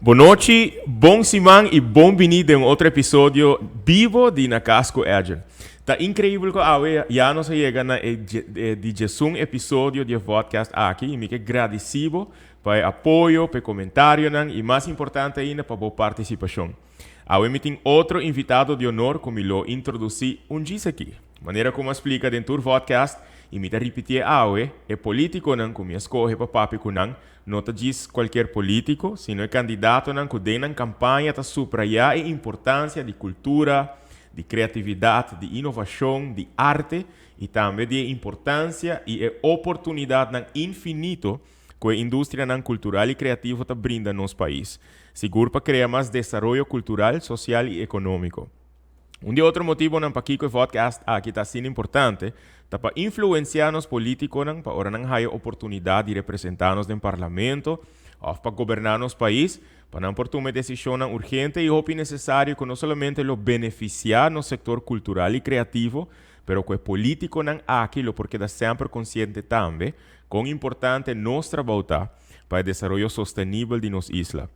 Boa noite, bom simang e bem-vindo a um outro episódio vivo de Na Casco Agent. Tá incrível que já nos chega na um episódio de podcast aqui e me que agradecido pelo apoio, pelo comentário e mais importante ainda para a participação. Hoje tem outro invitado de honor como eu introduzi dia aqui. Maneira como explica dentro do podcast e me repetir hoje é político não como escolhe para papi não nota diz qualquer político, sino é candidato não que tem na campanha para subrayar a importância de cultura, de criatividade, de inovação, de arte e também de importância e oportunidade não infinito que a indústria não cultural e criativa está brinda no nosso país. Seguro para criar mais desenvolvimento cultural, social e econômico. De outro motivo não para que o podcast aqui está sendo importante, está para influenciar os políticos não para não ter oportunidade de representar-nos no parlamento ou para governar nosso país, para não por tomar decisão urgente e ou necessário que não somente lo beneficiar no sector cultural e criativo, pero que o político não aquilo porque está sempre consciente também com importante nós trabalhar para o desenvolvimento sustentável de nossa isla.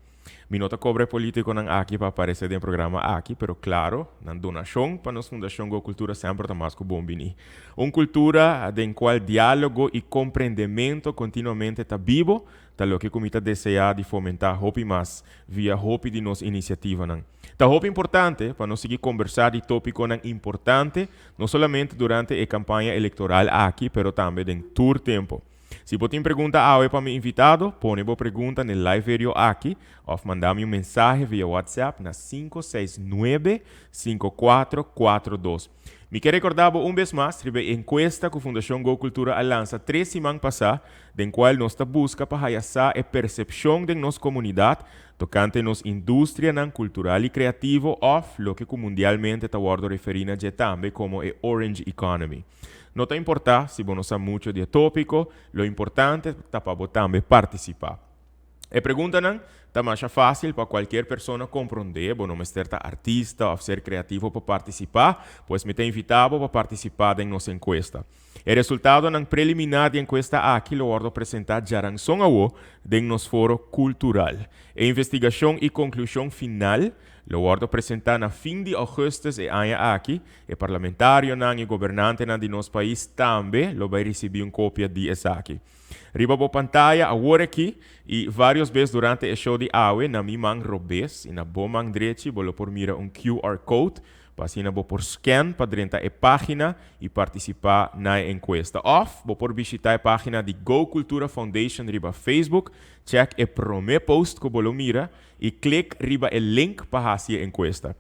Mi nota cobre político não aqui para aparecer no programa aqui, pero claro, na donação para nossa Fundação Go Cultura sempre está mais que bom venir. Uma cultura em qual diálogo e compreendimento continuamente está vivo, tal o que comita deseja de fomentar hope mais via hope de nossa iniciativa não. Tá hope importante para nós seguir conversar de tópico não importante, não somente durante a campanha eleitoral aqui, pero também em todo tempo. Se você tem pergunta para meu invitado, põe a pergunta no live video aqui ou mandar-me mensagem via WhatsApp na 569-5442. Me quero recordar vez mais sobre a encuesta que a Fundação Go Cultura lança 3 semanas passadas, em qual nós busca para realizar a percepção de nossa comunidade tocante nossa indústria cultural e criativa ou o que mundialmente está referindo também como a Orange Economy. Não está importar se você sabe muito de tópico, o importante é para você também participar. A pergunta não está mais fácil para qualquer pessoa compreender, você não ser artista ou ser criativo para participar, pois me tem invitado para participar da nossa encuesta. O resultado não preliminar da encuesta aqui lo vou apresentar já em nosso foro cultural. A investigação e conclusão final lo vou apresentar na fim de agosto e ano aqui. O parlamentário e governante de nosso país também lo vai receber uma cópia disso aqui. Riba a pantalla agora aqui e várias vezes durante o show de hoje na minha mão robês e na boa mão direita vou por mira um QR Code para assim vou por scan para dentro a página e participar na encuesta. Vou por visitar a página de Go Cultura Foundation riba Facebook, check o primeiro post que vou mira e clique riba o link para fazer a encuesta.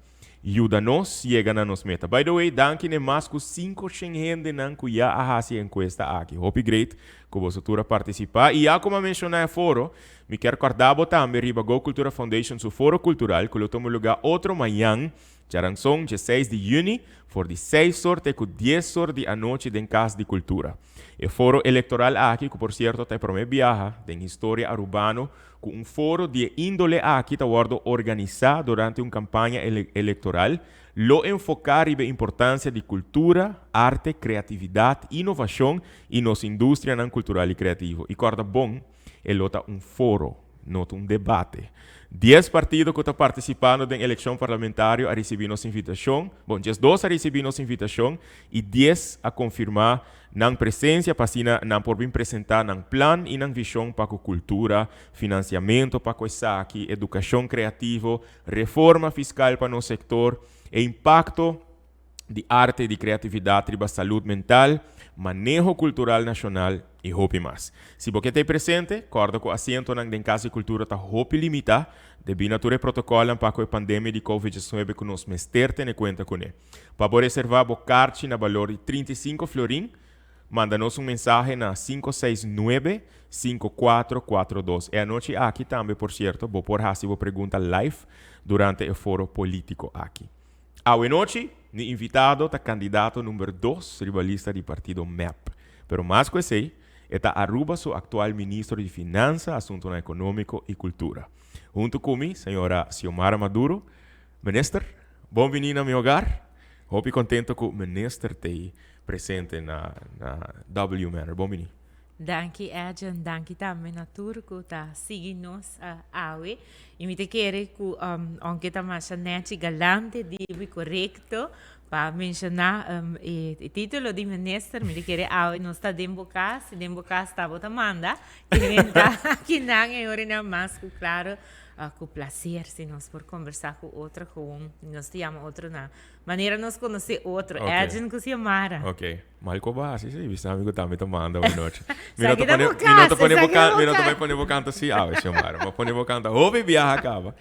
Ajuda-nos chega na nossa meta. By the way, danke ne mais que 5 gente que já fazer a encuesta aqui. Hope great que você tura participar. E já como mencionei no foro, me quero recordar também riba Go Cultura Foundation su foro cultural que lo tomo lugar outro manhã, Charanzong, dia 6 de junho, for de 6 horas com 10 horas de noite em Casa de Cultura. O foro eleitoral aqui, que por certo tem primeiro viaja em história urbana, com um foro de índole aqui está organizado durante uma campanha eleitoral, lo enfocar na importância de cultura, arte, criatividade, inovação e nossa indústria cultural e criativa. E corda bom, ele é um foro, não um debate. 10 partidos que estão participando da eleição parlamentar a receber nossa invitação. Bom, 2 a receber nossa invitação e 10 a confirmar na presença para não por vir apresentar um plano e uma visão para a cultura, financiamento para a aqui, educação criativa, reforma fiscal para o nosso setor, e impacto de arte e de criatividade para a saúde mental, manejo cultural nacional e hope mais. Se você está presente, corda que o assento na Casa de Cultura está hope limitado, devido a protocolo para a pandemia de Covid-19 que nos mesterte em conta com ele. Para reservar o carte na valor de 35 florim, manda-nos mensagem na 569-5442. E a noite aqui também, por certo, vou por fazer uma pergunta live durante o foro político aqui. A noite, o invitado está candidato número 2 rivalista do partido MEP. Pero mais que isso, está Aruba, seu atual ministro de Finanças, Assunto Econômico e Cultura. Junto comigo, senhora Xiomara Maduro. Ministro, bem-vindo ao meu hogar. Estou contente que o ministro esteja presente na W Manor. Bem-vindo. Danke, Edgen, danke também na turco, tá? Siga-nos a awe. E me te querer que, anche tá mais net galante, digo correto, para mencionar o título de ministro, me te querer awe, não está dentro casa está bota manda, que venta, que não é hora mais, claro, com prazer, se nós por conversar com outro, com nós te chama outro na maneira nós conhecer outro, Edgen que se amara. Ok. Malco base, sì, vi amico também tomando uma noite. Sai da boca, sai da boca. Mi noto também ponevo canto sì, chamar, mas ponevo canto, Hopi viaja acaba.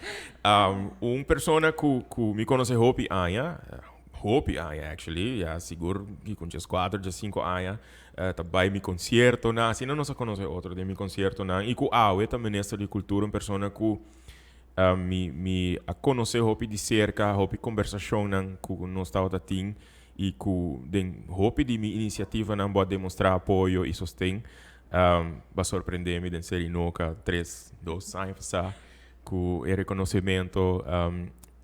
Persona que me conhece Hopi Aya, actually, ja, seguro que com 4, 5 anos, também me concerto, na, assim não se conhece outro de me concerto, na, e com Aue, também ministro de cultura, uma pessoa que me a conhecer Hopi de cerca, Hopi conversação, que nós estava tendo, e que den Hopi de minha iniciativa não pode demonstrar apoio e sustento, vai surpreender-me de ser inoca 2 anos, com o reconhecimento,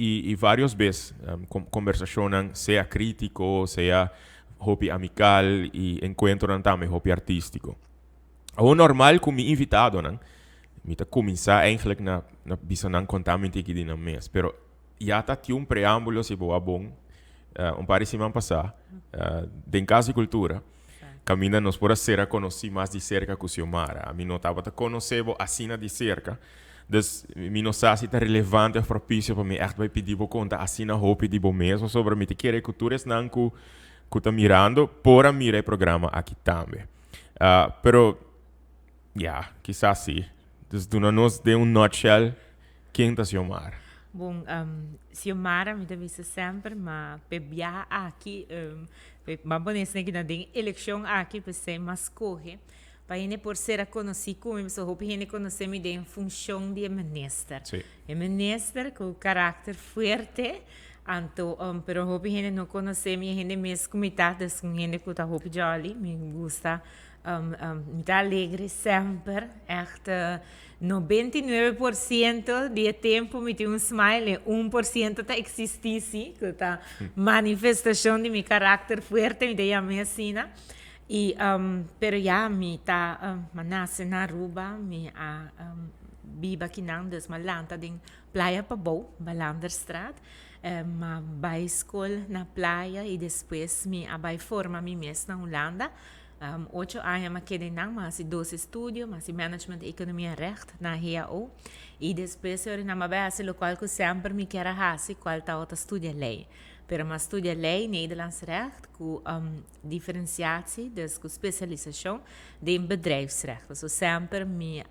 e várias vezes conversacionam, seja crítico, seja hobby amical e encontram também hobby artístico. O normal como invitado, não? Me tá começar eigenlijk na bisanan contamento aqui de mês, pero já tá um preâmbulo se boa bom, par de semana passada, de Casa de Cultura. Caminha nos por ser a conhecer mais de cerca com o Xiomara. A mim não estava a conhecer assim de cerca. Dus mi não sei se é relevante ou propício para mim echt vai pedir conta assim na roupa de bom mesmo sobre me te querer cultura não que tá mirando por mirar o programa aqui também. Pero quizás sim. Dus do nos de nutshell quem tá Xiomara. Bom, Xiomara me deve sempre, mas pebia aqui, mas bom nesse que não tem eleição aqui para ser mais corre. Para ele por ser conhecido como eu hope ele conhecer me em função de ministro. Sí. É ministro com caráter forte, então, pero hope ele não conhecer me ele mesmo comitado com ele que tá hope jolly, me gusta, me tá alegre sempre, echt 99% de tempo me tem smile, 1% tá existisse, que tá manifestação de meu caráter forte, me dá a minha sina. E, pero já, me tá, nasce na Aruba, me biba aqui não, dus ma lanta de praia para bom, Balanderstraat, ma vai escola na praia e depois me vai formar me mesmo na Holanda. 8 anos ma quedei não, mas 12 estudos, mas management economia recht na HAO. E depois eu na base local que sempre me quero fazer, qual tá outra estudia lei. Pero mas estudia lei Nederlands recht com diferenciatie, dus com especialização de bedrijfsrecht. So sempre me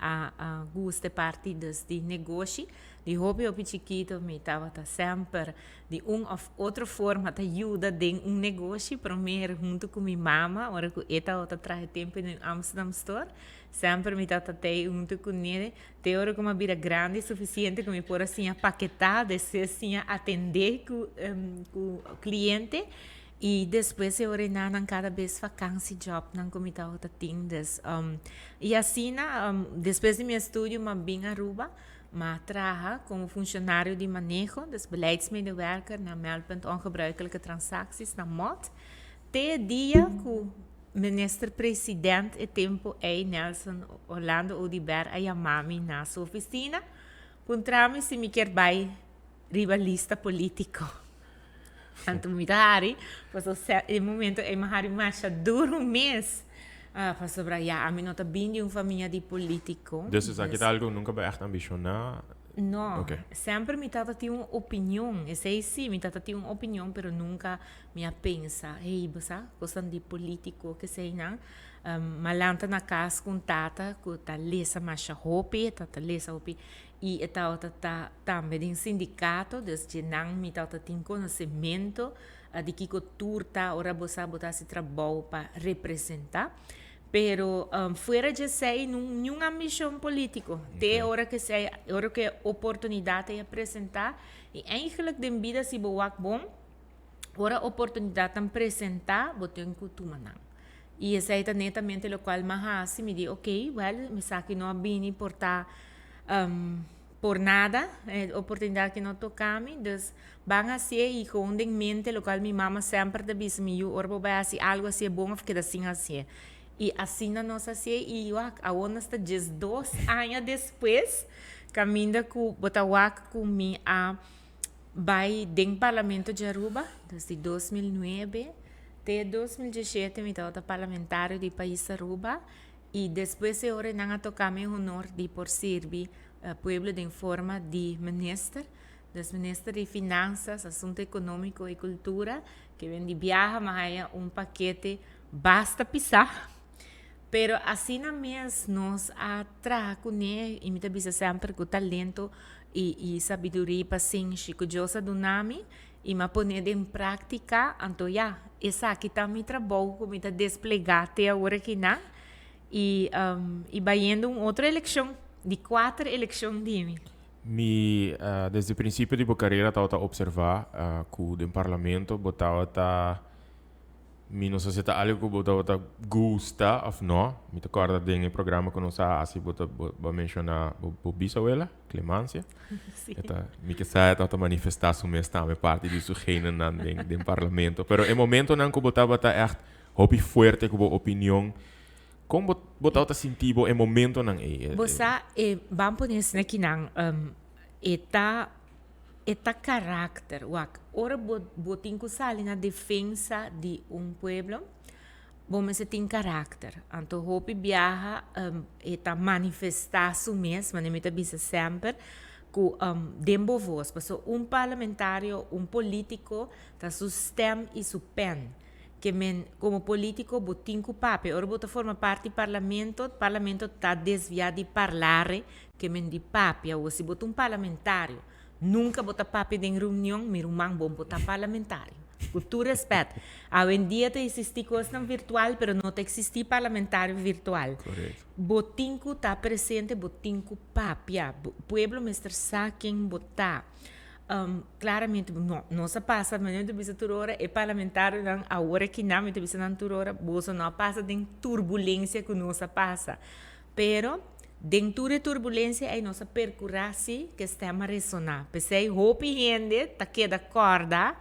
gosta parte de negócio, de hobby op chiquito, me estava sempre de of outra forma te ajuda de negócio, primeiro junto com minha mama, hora que outra traje tempo em Amsterdam Store. Sempre me estava junto com ele, até hora que uma vida grande suficiente que me pôr assim paquetar, descer assim atender com o cliente e depois eu ordenar cada vez vacância job não como estava tendo. E assim, depois de meu estudo, eu vim a Aruba, mas trabalha como funcionário de manejo, dus beleidsmedewerker na meldpunt ongebruikelijke transacties, na MOT, até dia que minister-presidente e tempo Nelson Orlando Odiber a chamar-me na sua oficina, contra-me se me quer vai rivalista político. Então, me dá no momento, é mais duro mês. Para sobre a mim não está bem de uma família de político. Dus aqui tá algo nunca vai echt ambicionar. Não, sempre me tata ter uma opinião. Eu sei sim, me tata ter uma opinião, mas nunca me pensa, você gostam de político, que sei não. Malanta na casa com tata, que tá lesa mais roupa, tata lesa roupa. E tá também em sindicato, desde não me tata ter conhecimento de que turta, ora você botar esse trabalho para representar. Pero fora de ser nenhuma ambição política, até hora que oportunidade de apresentar e eigenlijk de vida se boa bom, hora oportunidade de apresentar, botar em cultura não. E essa é netamente o qual me me diz, ok, me sabe não bem importar por nada, oportunidade que não tocamos, dus van a ser e com em mente o qual minha mama sempre te diz, me orbo vai assim algo assim bom, porque assim assim. E assim na nossa cia, e a onda está 2 anos depois, caminha com Botawak com mim a vai dentro do Parlamento de Aruba, desde 2009 até 2017, me estava parlamentário do país Aruba, e depois eu não toquei o honor de por servir o povo em forma de ministro, dos ministros de Finanças, Assunto Econômico e Cultura, que vem de viajar, mas é paquete basta pisar. Pero assim mesmo, nós atracamos, né, e me bisa sempre com talento e sabedoria, paciência, curiosa do nome, e me poner em prática, então, essa aqui está meu trabalho, como está desplegar até agora aqui, né? E vai indo outra eleição, de 4 eleições de mim. Desde o princípio de minha carreira, estava a observar que o parlamento botava não sei se é algo que você gosta ou não. Me recordo do programa que nós assim você mencionar o bisabuela, Clemência. Me que sai a manifestar sua mesma parte de sua reina no parlamento. Pero no momento em que você está echt hopi forte com a opinião, como você está sentindo no momento não é? Você vamos pôr isso aqui não eta caráter, ora botin que sali na defesa de pueblo, bom se tem caráter. Então hope viaja eta manifestar su mesmo, né, me bisa sempre que dembo voz, porque parlamentário, político, tá sustem e su pen. Que como político botin que pape, ora bota forma parte do parlamento tá desviado de parlare, que de pape, ou se bota parlamentário. Nunca botar papo em reunião, meu irmão bom botar parlamentário. Com todo respeito. Hoje em dia existe coisa virtual, mas não existe parlamentário virtual. Correto. Botinco está presente, botinco papo. O povo mestre sabe quem botar. Claramente, não se passa, mas não tem turora, é parlamentário, não, a hora que não, não tem turora, bolsa não passa, tem turbulência que não se passa. Pero, dentro da turbulência, é nossa percurso que estamos a ressonar. Pensei, hope gente, tá queda corda,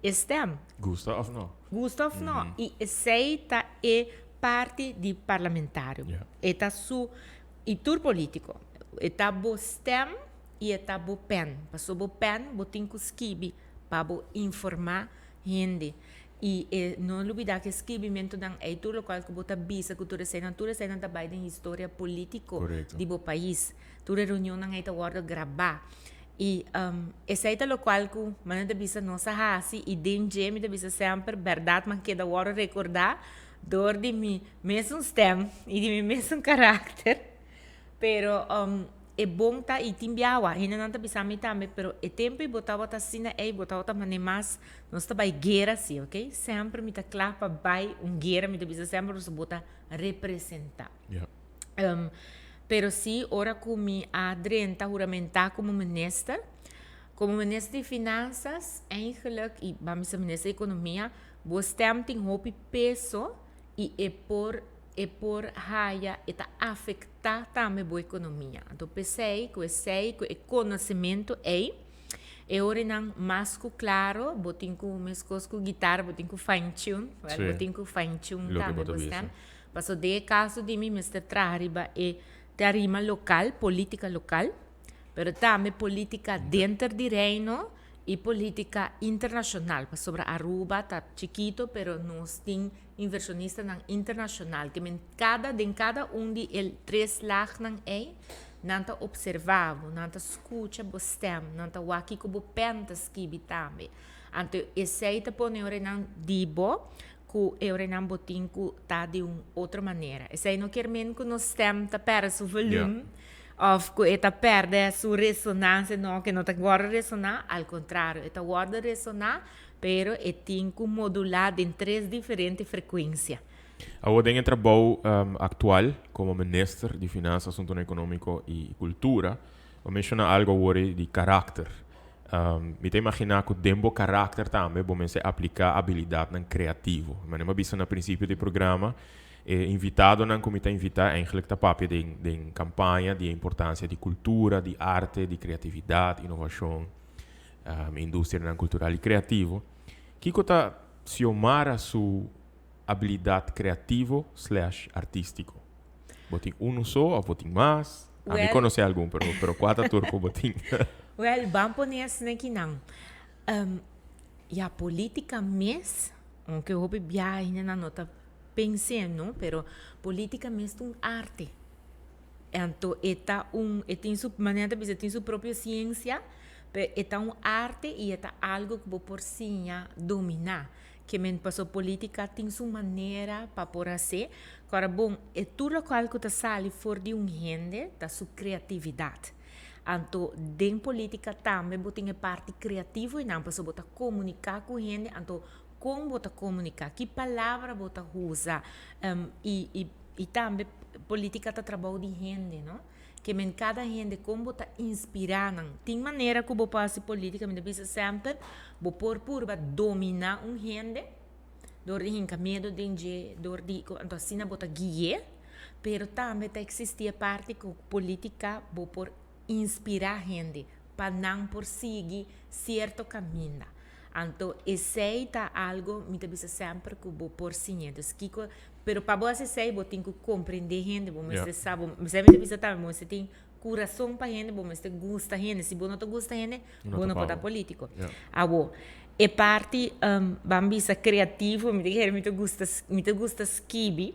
estamos. Gosta ou não? Gosta ou não. E aceita é parte do parlamentário. Está e tur político. Está bostem e está bo pen. Passou bo pen, botin com skibi, para informar gente. E não olvidar que escrevimento não é tudo local que bota bisa cultura cena também tem história política do país. Toda reunião não é agora gravar. E essa é local que mana da bisa nossa raça e dentro me da bisa sempre verdade mas que da hora recordar dor de mim mesmo stem e de mim mesmo caráter. Pero é bom tá e timbiawa, ainda não tá pensando também, pero é tempo e botava tá assim, botava tá mané mais, nós tá vai guerra assim, ok? Sempre me tá claro para vai guerra, me tá bisa sempre nós bota representar. Pero se ora com me adrenta juramentar como ministro de Finanças, eigenlijk e vamos a ministro de Economia, você tem hope peso e é por raia eta afetar também a economia. Então pensei que conhecimento é hora não mais claro, botin com mescos com guitarra, botin com fine tune, botin com fine tune também bastante. Passou de caso de mim mestre trariba é tarima local, política local, pero também política dentro do reino e política internacional. Sobre Aruba está chiquito, pero nós temos inversionistas internacional que em cada de 3 lados não está observado, não está escuta bostem, não está aqui como pentas que também. Então, esse está pondo não dibo que eu não botin que está de outra maneira. Esse não quer menos que nós temos tá perde o volume. Of que eta perde a sua ressonância, não, que não está agora ressonar, ao contrário, está agora ressonar, pero tem que modular em 3 diferentes frequências. Agora, em trabalho atual, como ministro de Finanças, Assunto Econômico e Cultura, vou mencionar algo agora de caráter. Me tem imaginar que o tempo caráter também, vamos aplicar habilidade no criativo. Mas não é no princípio do programa, invitado não como está invitado eigenlijk tá papo de campanha de importância de cultura, de arte, de criatividade, inovação, indústria cultural e criativo. Que está se omara habilidade criativo/artístico? Botin uno só ou botin mais? A mim conhece algum, pero quatro turco botin. Well, vamos poner assim que não. E a política mesmo, que eu houve viagem na nota pensando, pero política mesmo é uma arte. Então, tem sua maneira de tem sua própria ciência, é uma arte e é algo que por si dominar. Que men passou política tem sua maneira para por fazer. Agora, bom, é tudo aquilo que está saindo fora de gente, da sua criatividade. Então, dentro política também, tem a parte criativa e não, para você comunicar com gente, então, como você comunicar, que palavra você usa, e também, política está trabalho de gente, não? Que men cada gente, como você inspirar, não? Tem maneira que você passa política, mas você sempre, você por dominar gente, dor de hinca medo de dor de, então, assim, você guia, pero também existe a parte que política, você por inspirar gente para não prosseguir certo caminho. Então, esse é algo que me sempre que vou por si. Pero para você ser, você tem que compreender gente, você sabe, você você tem coração para gente, você gosta gente. Se você não gosta gente, você não pode ser político. E parte, vamos criativo, me gusta escrever.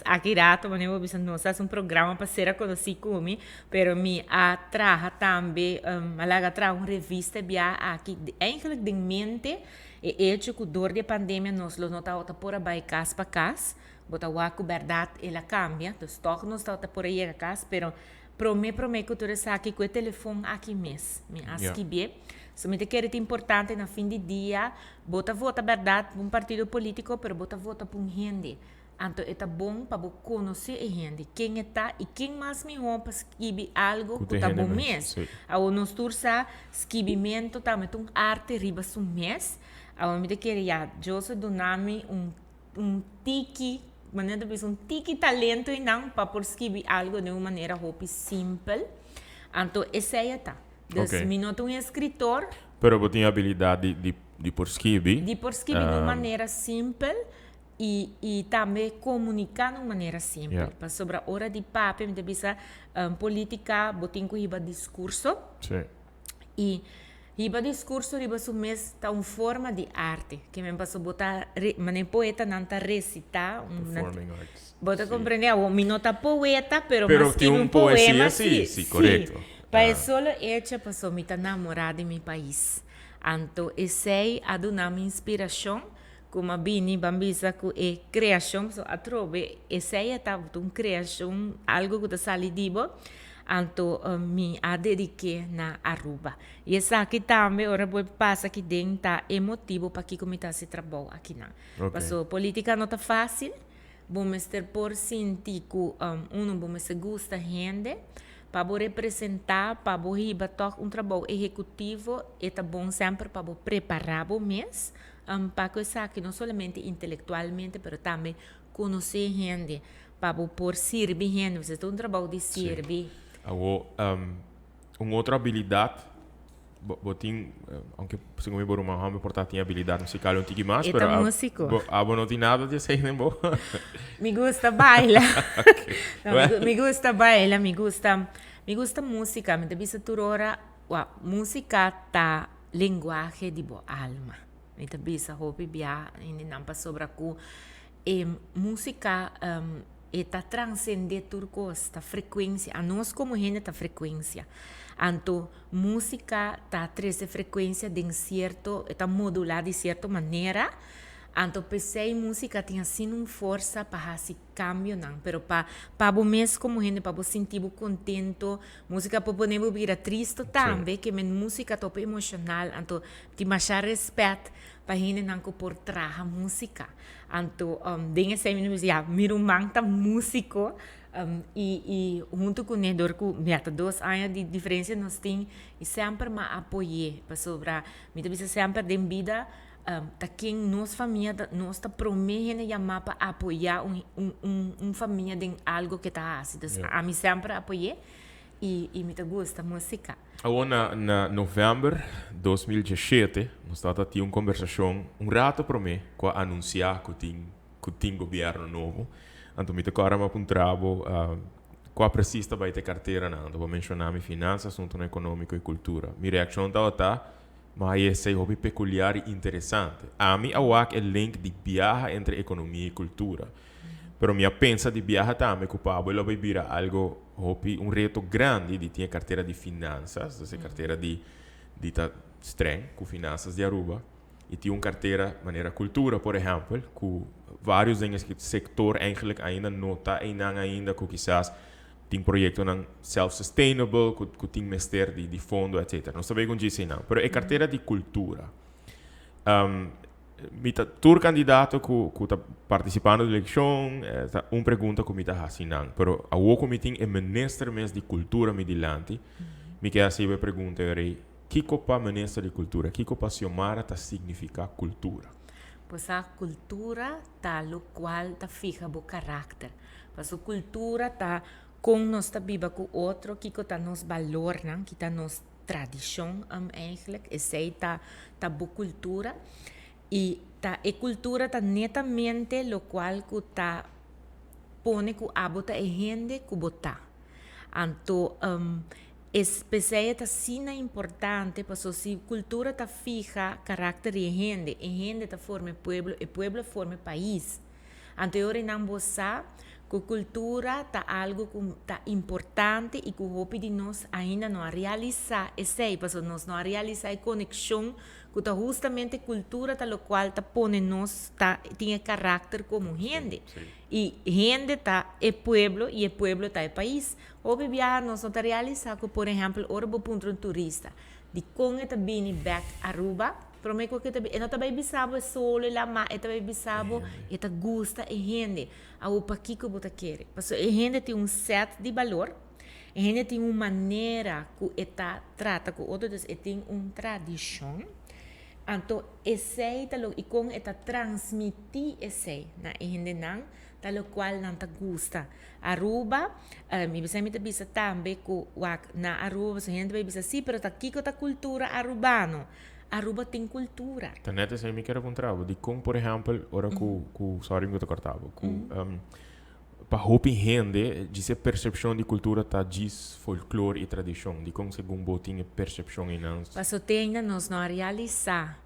Aqui rato, mas eu vou não fazer programa para ser conhecido como, pero me atraja também, alaga traz uma revista bia aqui, eigenlijk de mente, e hecho que dor de pandemia nós lo nota por aí casa para casa, bota o verdade ela cambia, então toque nós está por aí a casa, pero promete que tu resa aqui com o telefone aqui mesmo, me acho bem. Somente que é importante na fim de dia, bota vota verdade para um partido político, pero bota vota para um gente. Então, é bom para você conhecer a gente, quem está e quem mais melhor para escrever algo que está bom mesmo. Ao nós tursa, escrevimento também tem arte riba do mês. Ao me queria, eu sou do nome tiki, maneira de um tiki talento e não para por escrever algo de uma maneira simples. Então, esse aí está. Então, me não um escritor. Pero você tem habilidade de por escrever? De por escrever de uma maneira simples. E também comunicar de uma maneira simples. Para sobre a hora de papo, me devia política, botem com riba discurso. Sim. E riba discurso, riba sumês, está uma forma de arte. Que me passou botar, mas nem poeta não está recitar. Performing arts. Bota compreender, me não está poeta, pero tem um poema, sim, correto. Para solo hecha, passou, me está namorada em meu país. Então, esse é a do nome inspiração. Como a Bini, Bambisa, que é criação, so a trove, essa é uma criação, algo que está salido, então me dediquei na Aruba. E essa aqui também, agora vou passar aqui dentro, tá emotivo para que começar esse trabalho aqui não. Porque política não está fácil, vamos ter por sentir que vamos gosta gente, para representar, para um trabalho executivo, é bom sempre para preparar o mês. Para coisa que não somente intelectualmente, mas também conhecer gente, para por servir gente, você tem um trabalho de servir. Uma outra habilidade, botin, aunque segundo me uma hamba portar tinha habilidade musical um tique mais, mas músico. Não tem nada de ser nem bom. Me gusta bailar. Me gusta bailar, me gusta música, me deve ser hora, música tá linguagem de boa alma. Então, bisa hopi bia ini nampa sobra ku música está transcender turcos ta frequência a nós como gente ta frequência então música ta treze frequência de certo está modular de certa maneira então pensei música tem assim uma força para esse cambio não pero para o mês como gente para sentir contento música para poder vir triste também que música top emocional então te machar respeito para gente não por trás a música então dengue sei me dizia miro manta músico e junto com ele com até 2 anos de diferença nós tem e sempre me apoiei para sobre me deve sempre de vida tá quem nossa família nós tá prometendo chamar para apoiar família de algo que tá assim a mim sempre apoiei e me gusta música. Agora na novembro de 2017 nós estava tendo uma conversação rato para mim com anunciar que que tem governo novo. Então, me agora para um trabalho, qual precisa vai ter carteira, não? Vou mencionar minha finanças, assunto econômico e cultura. Minha reação tá, mas esse é hobby peculiar e interessante. A mim, eu acho que é link de viajar entre economia e cultura. Pero minha pensa de viajar também, que o Pablo vai virar algo, hobby, um reto grande de ter carteira de finanças, essa carteira de tá estranho, com finanças de Aruba, e tinha uma carteira maneira cultura, por exemplo, com vários em sector eigenlijk ainda não está ainda com quizás tem projeto não self-sustainable, que tem mestre de fundo, etc. Não sabemos como dizer não, mas é carteira de cultura. Tur candidato que está participando da eleição, uma pergunta que me está fazendo, mas a o comité é ministro mesmo de cultura me dilante, me quer assim a pergunta é que copa ministro de cultura, que copa Xiomara tá significa cultura? Pois a cultura tá lo qual tá fija o caráter. Pois a cultura tá com nós tá viva com outro que tá nos valor, não? Que tá nos tradição, eigenlijk, esse tá boa cultura e a cultura tá netamente lo qual que tá pone que abota e gente que botar. Então, especial tá sina importante, porque se cultura tá fija caráter e gente tá forma pueblo, e pueblo forma país. Anterior não bossa que cultura tá algo que tá importante e que o hopi de nós ainda não realizar esse, porque nós não realizar a conexão que tá justamente cultura tá lo qual tá pone nós tá tem caráter como gente. Sim. E gente tá é pueblo e pueblo tá é país. Hopi viajar nós não tá realizar que, por exemplo, ora vou para um turista de como tá vindo back Aruba. Prometo que não tá bem bisabo solo lá, mas tá bem bisabo e tá gosta e gente a o que você quer. Porque a gente tem um set de valor, a gente tem uma maneira que está trata com outros, e tem uma tradição. Então, esse tá lo e com eta transmitir esse na gente não tá lo qual não tá gosta. Aruba, me bisa também que na Aruba a gente vai bisa sim, pero tá aqui com a cultura arubano. Aruba tem cultura. Tanto assim, me quero encontrar, de como, por exemplo, ora com sorry que eu cortava, para roupa gente, de percepção de cultura tá diz folclore e tradição, de como segundo botinha percepção e não. Mas o ainda nós não realizar,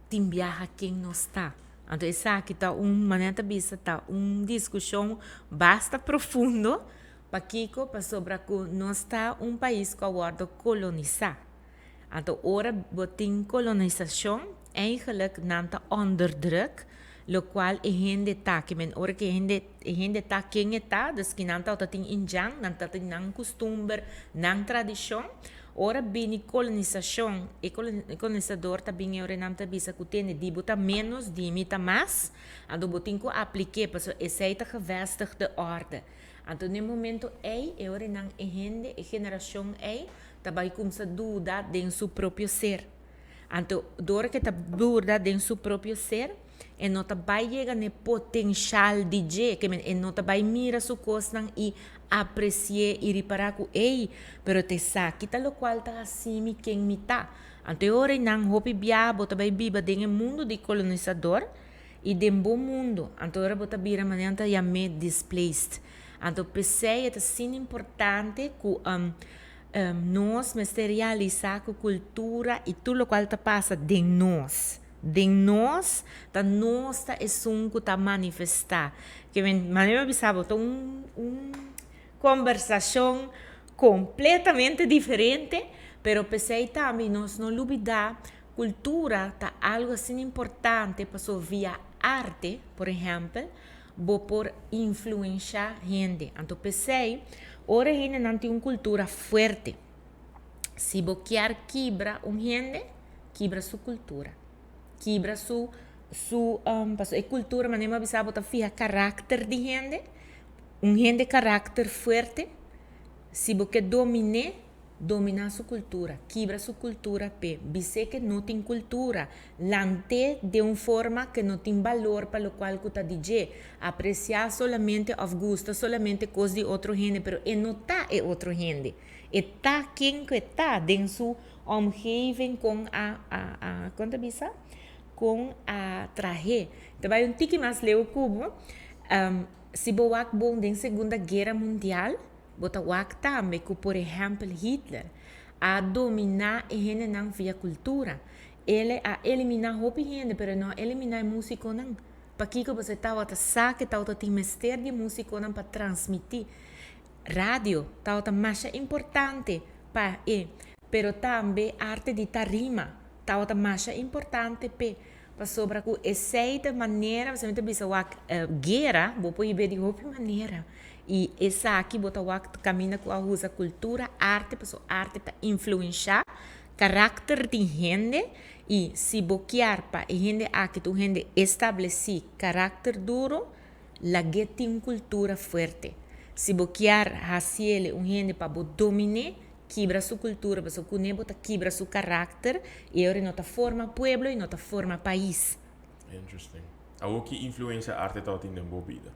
tem viaja quem não está. Então essa aqui tá maneira bisa tá discussão basta profundo para Kiko para sobre que nós está país que agora colonizar. Então, ora, botin colonização, eigenlijk não está onderdruk, lo qual a gente está, que men ora que a gente está quem está, dus que não está tem injang, não está tem não costume, não tradição, ora bem colonização, e colonizador tá bem ora não tá bisa que tem de botar menos, de imita mais, então botin que aplique, porque esse é a gevestigde orde. Então, no momento ora não a gente, a geração também começa a dudar de seu próprio ser. Então, dora que está dudar de seu próprio ser, e não vai chegar no potencial de G, que não vai mirar sua coisa e apreciar e reparar com ele, pero te sabe que tal qual está assim quem me está. Então, ora não hopi biabo também viva dentro do mundo de colonizador e dentro do mundo. Então, ora bota vira maneira já me displaced. Então, pensei é assim importante que nós materializar a cultura e tudo o qual está passa de nós. De nós, da nossa que está manifestar. Que maneira bisabo, tá conversação completamente diferente, pero pensei também nós não olvidar cultura tá algo assim importante para via arte, por exemplo, por influenciar gente. Então pensei ora a gente não tem uma cultura forte. Se você quer quebrar gente, quebra sua cultura. Quebra sua cultura, mas não sabe que fica caráter de gente. Gente caráter forte. Se você dominar sua cultura. Quebra sua cultura. Você que não tem cultura. Lante de uma forma que não tem valor para o qual você diz. Apreciar solamente ou gosta solamente coisas de outro gente, mas não está é outro gente. Está quem que está dentro sua omgeving com com a traje. Então, vai um tique mais leu cubo. Se boak bom da Segunda Guerra Mundial, bota wak também que, por exemplo, Hitler a dominar a gente não via cultura. Ele a eliminar roupa gente, mas não eliminar música não. Para que você estava a saque, estava a mistério de música não para transmitir. Rádio estava mais importante para pero também arte de tarima estava mais importante para sobre essa maneira você me diz guerra vou pôr ver de outra maneira e essa aqui bota o caminha com a usa cultura arte para influenciar caráter de gente e se boquear para a gente aqui tu gente estabelecer caráter duro la tem uma cultura forte se boquear hacia um gente para dominar quebra sua cultura, porque o nebo quebra seu caráter e agora não forma pueblo e não forma país. Interesting. Algo que influencia a arte está tendo vida.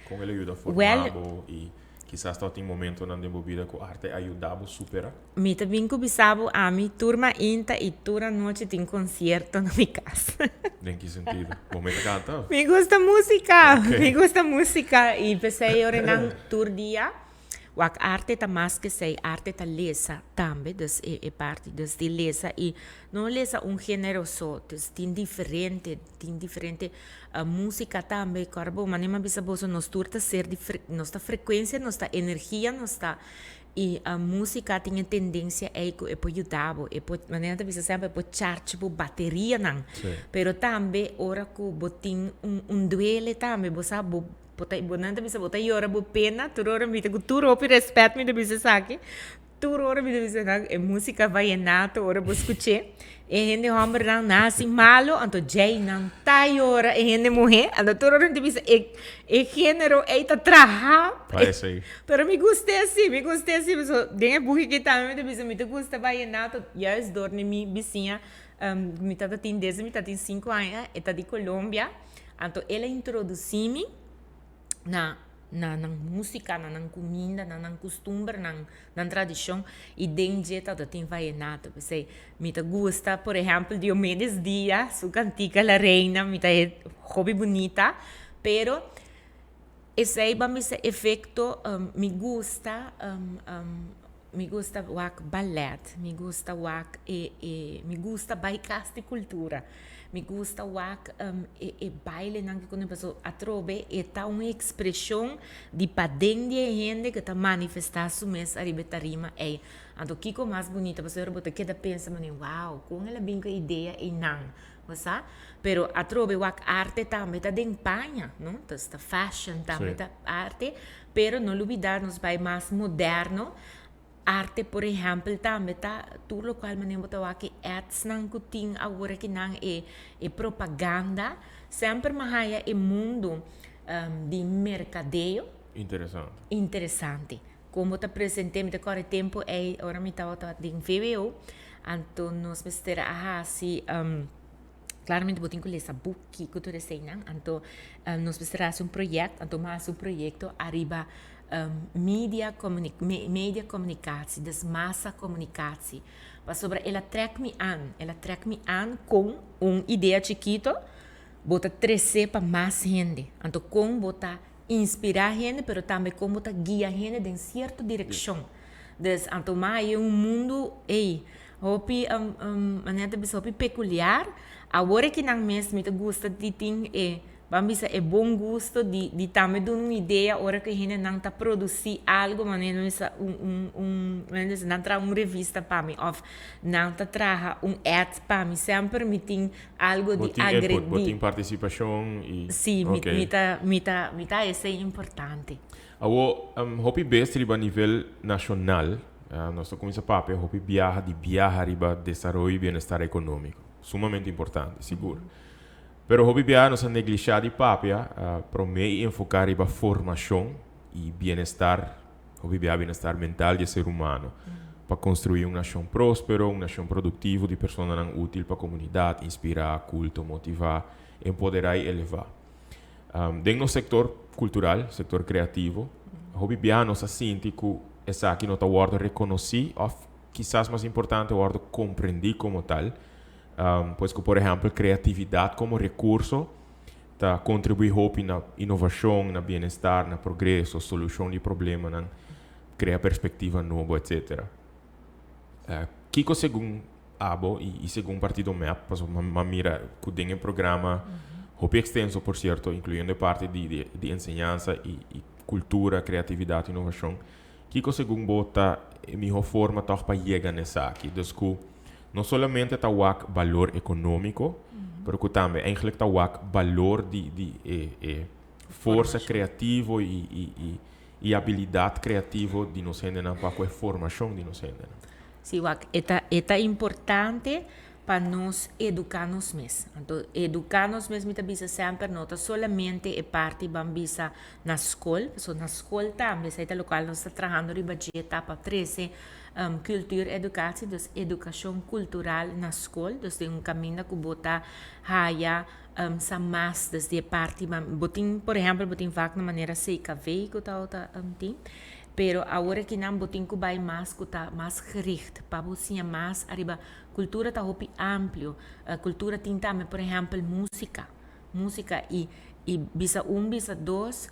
Com ele ajuda a formar e quizás está tendo momento na vida que a arte ajuda a superar. Me também bisabo a minha turma inta e toda noite tem concerto na minha casa. Em que sentido? Momento canta? Me gusta música, me gusta música e pensei agora na tour dia. A arte está mais que sei, arte está lesa também, dus é parte de lesa e não lesa gênero só, dus tem diferente música também, carbo, mas nem bisa boso nos turta ser nossa frequência, nossa energia, nossa e a música tem tendência a ajudar, maneira bisa sempre po charge po bateria não, pero também ora que botin duele também, bosa Bota bonanda bisa bota yora bo pena, turora mita ku turopi respeito me bisa saki. Turora me bisa nag e música vallenato ora bo escuche. E gente homem não nasce malo, anto jay não tá yora e gente mulher, anto turora me bisa e gênero eita traha. Parece aí. Pero me gostei assim, so denga buki que também me bisa me gusta vallenato, já es dorne mi vizinha, me tá tem 10, me tá tem 5 anos, e tá de Colômbia. Anto ela introduzi-me na música, na comida, na costume, na tradição e dentro da tem vallenato, você me gusta, por exemplo, Diomedes Díaz, sua cantica La Reina, me é hobby bonita, pero esse aí esse efeito me gusta o ballet, me gusta o me gusta baicas de cultura. Me gusta o baile que quando a pessoa atrobe e tá uma expressão de padrão de gente que tá manifestar sua mesa arriba tarima é ando que mais bonita você rebota que da pensa mas uau com ela bem com ideia e não você pero atrobe o arte também tá de empanha não tá fashion também tá arte pero não olvidar nos vai mais moderno arte, por exemplo, também tá tudo o qual maneira botar aqui ads não que agora que não é propaganda sempre mais é mundo de mercadeio interessante como tá presente me agora tempo é agora me tá de fevereiro então nós mostrar assim claramente botem com essa book que tu desenha então nós mostrar um projeto então mais projeto arriba media comunicatie, dus massa comunicatie. Maar sobre ela trek me aan com ideia chiquito, bota crescer para mais gente. Então com bota inspirar gente, pero também com bota guiar gente em certa direção. Dus então mais é mundo hopi maneira de hopi peculiar. Agora que não mesmo me gusta de ting vamos é bom gosto de também dar uma ideia hora que a gente não está produzindo algo mas não traz uma revista para mim ou não está traz ad para mim sempre me tem algo de agregar botem participação e sim me tá isso é importante o hobby best riba nível nacional nós começa papo hobby viaja riba desenvolvimento e bem-estar econômico sumamente importante seguro. Pero hobby bia nos negligenciar de papia para me enfocar em formação e bem-estar, hobby bia bem-estar mental do ser humano, para construir uma nação próspera, uma nação produtiva de pessoas não útil para a comunidade, inspirar, culto, motivar, empoderar e elevar. Dentro do setor cultural, setor criativo, hobby bia nos sente que essa aqui não está word reconhecido, ou quizás mais importante word compreendido como tal. Pues que, por exemplo, criatividade como recurso tá contribui hope na inovação, na bem-estar, na progresso, solução de problema, na criar perspectiva nova, etc. Kiko segundo Abo e segundo partido MEP, pues uma mira que tem um programa hope extenso, por certo, incluindo parte de enseñanza e cultura, criatividade e inovação. Kiko segundo bota melhor forma para chegar nessa aqui. Então, não somente está o valor econômico, mas que também eigenlijk está o valor de força criativa e habilidade criativa de nós para a formação de nós. Sim, é importante para nós educar-nos mesmos. Então, educar-nos mesmos também sempre não é somente a parte bambisa na escola. Na escola também, se é local, nós estamos trabalhando em budget para 13 cultura e educação, então educação cultural na escola, então tem um caminho que bota haya sa mais desde a parte, botin, por exemplo, botin vac na maneira CKV que está tem. Pero agora que não botin que vai mais que tá mais gericht, para você mais arriba cultura tá hopi amplo, cultura tem também, por exemplo, música e bisa bisa dois,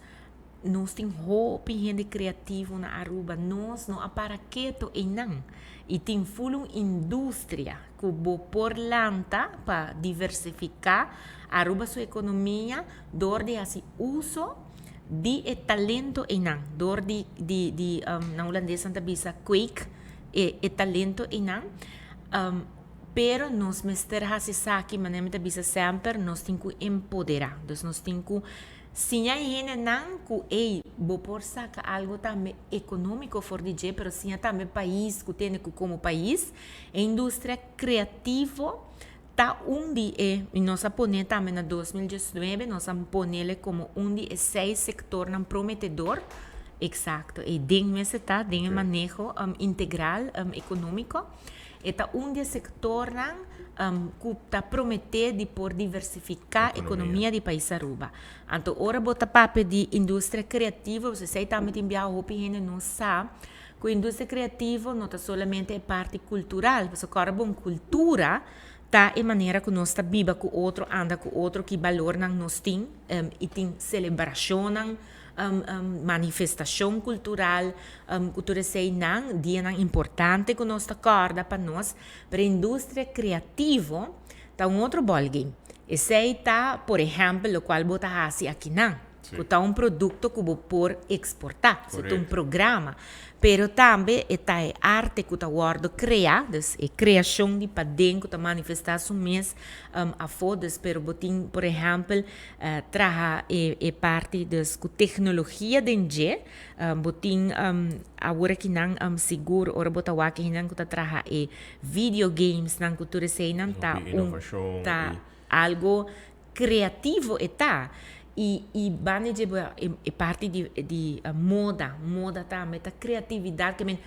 nós tem hopi gente criativo na Aruba, nós não para quieto e não, e tem full indústria que bo por lanta para diversificar Aruba sua economia, dor de assim uso de talento e não, dor de na holandesa anta bisa quick e talento e não, pero nós mester hasi saki manemita bisa sempre nós tem que empoderar, então nós tem que sim a gente não que bo por saca algo também econômico for DJ, pero sim também país que tem como país a indústria criativa tá de e nós põe também na 2019 nós põe ele como de 6 setor não prometedor, exato, e tem esse tá tem manejo integral econômico e tá de setor não que tá prometer de por diversificar a economia de país Aruba. Então ora bota papo de indústria criativa, você sei também enviar o opinião não sabe que a indústria criativa não tá somente a parte cultural, você agora bom cultura tá em maneira que nós está viva com o outro, anda com o outro, que valor nós tem, e tem celebração, manifestação cultural, cultura sei não, dia importante que nós está corda para nós, para a indústria criativa, tá outro ballgame. Esse aí tá, por exemplo, o qual bota assim aqui não, que tá produto que vou por exportar, é programa. Pero também está a arte que está guardo criar, a criação de padrão que está manifestação mês a fotos, pero botin, por exemplo, traha e parte das tecnologia dentro, botin agora que não seguro, ora botar o que não que está traha e videogames, não que tudo sei não tá algo criativo está. E bane de parte de moda também, a criatividade que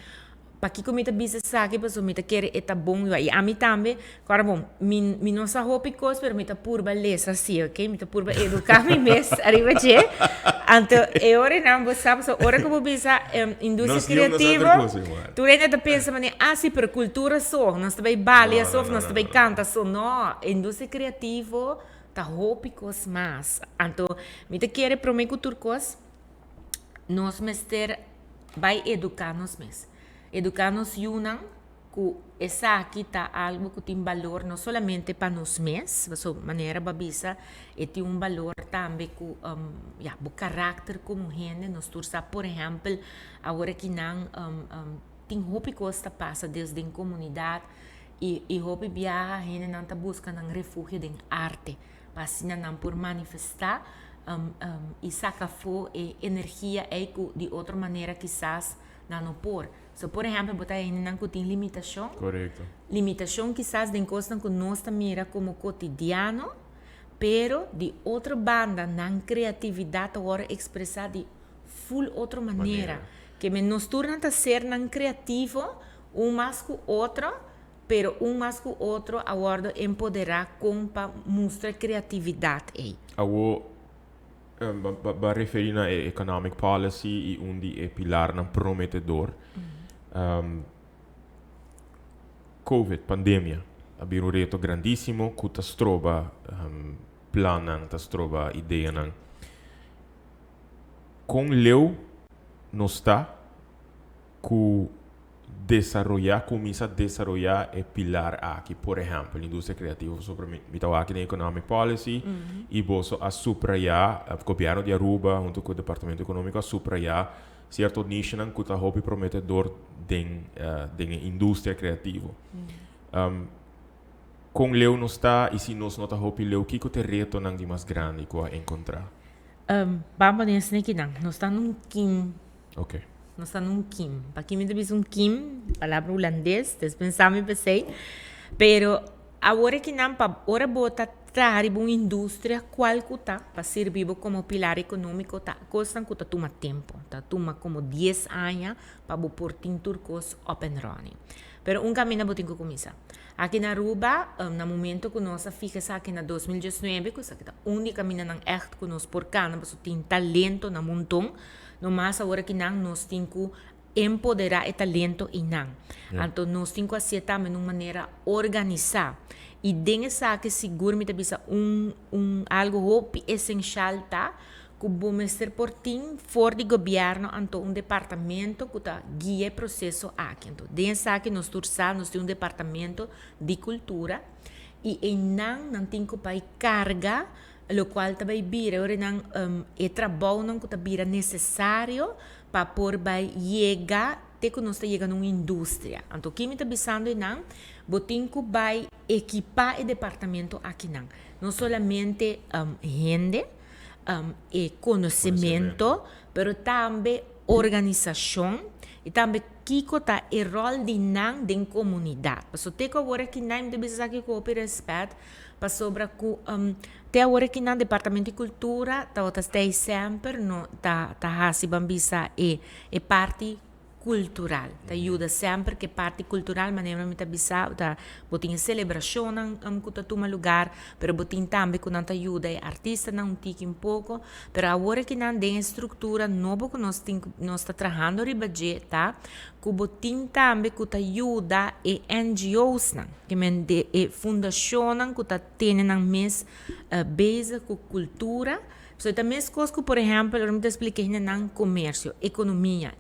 para que comita bisa sabe para somita querer é bom e a mim também, claro bom, mi não sa hopi cos, pero mita purba lesa assim, ok, mita purba educar me mes arriba je, então ora não você sabe, ora que vou bisa indústria criativa, tu ainda pensa mas assim per cultura só, nós também balé só, nós também canta só, não, indústria criativa tá hópicos mais. Então, me te quer prometer que turcos nós mester vai educar-nos mesmo. Educar-nos unam que essa aqui tá algo que tem valor não somente para nós mesmos, mas de maneira babisa, e tem valor também que o caráter como gente, nós tursa, por exemplo, agora que não tem hópicos que passa desde a comunidade e hópi viaja, a gente não tá buscando um refúgio de arte. Para não por manifestar e sacar e energia de outra maneira quizás não por. So, por exemplo, botar aí não tem limitação. Correto. Limitação quizás de coisas que nós mira como cotidiano, pero de outra banda, não criatividade agora expressar de full outra maneira. Que nos torna a ser não criativo, mais que outro, pero mais que outro agora empoderar com para mostrar criatividade aí. Vai referir na economic policy e onde é pilar não prometedor. COVID, pandemia. abbiamo un reto grandissimo, che ta stroba planan, ta stroba idea nan. Con leu no está que começa a desarrollar o pilar aqui, por exemplo, indústria criativa, sobre me tá aqui na economic policy e bolso a supraiar, o governo de Aruba junto com o departamento econômico a supraiar certo nicho que está hopi prometedor de indústria criativa. Com leu não está e se nós não está hopi leu que o reto não de mais grande que a encontrar. Vamos nesse aqui não, nós está num kim. Ok. Nós está num kim. Para quem me diz kim, palavra holandês, pensamos pensei, pero agora que não para ora bota trazer uma indústria qual que tá para servir como pilar econômico tá custa que tá toma tempo, tá toma como 10 anos para o portinho turcos up and running. Pero caminho botinho que começa. Aqui na Aruba, no momento que nós fica aqui na 2019, que é a única caminho não echt que nós por cá, nós tem talento na montão, no mais agora que nós temos que empoderar o talento e não. Então nós temos que aceitar de uma maneira organizada. E dessa que seguro me bisa algo essencial tá que o mestre portim for de governo então departamento que tá guia processo aqui então dessa que nós temos departamento de cultura e não tem que pai carga lo qual também vira ora não trabalho não que tá vira necessário para por vai chegar até que nós está chegando uma indústria então que me está pensando não botinco vai equipar o departamento aqui não somente gente e conhecimento, pero também organização e também kiko tá o rol de nan den comunidade. Paso te ko agora que nan de bisa que ko respeito para sobre ku te agora que nan departamento de cultura tá stay sempre no tá hasi bambisa e parte cultural, te ajuda sempre que parte cultural, maneira me bisa, tá botin celebração que tá toma lugar, pero botin também que não te ajuda artista não tique pouco, pero agora que não tem estrutura novo que nós está trabalhando ribaje, tá? Que botin também que te ajuda e NGOs não, que men de fundação que tá tendo mês base com cultura. So, também as coisas que, por exemplo, eu me expliquei no comércio, economia,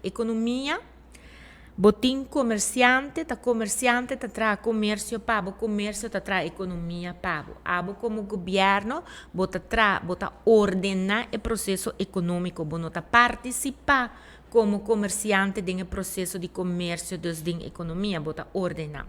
botin comerciante tá traz comércio pabo, comércio tá traz economia pabo. Abo como governo bota ordenar o processo econômico, bota participar como comerciante no processo de comércio da economia, bota ordenar.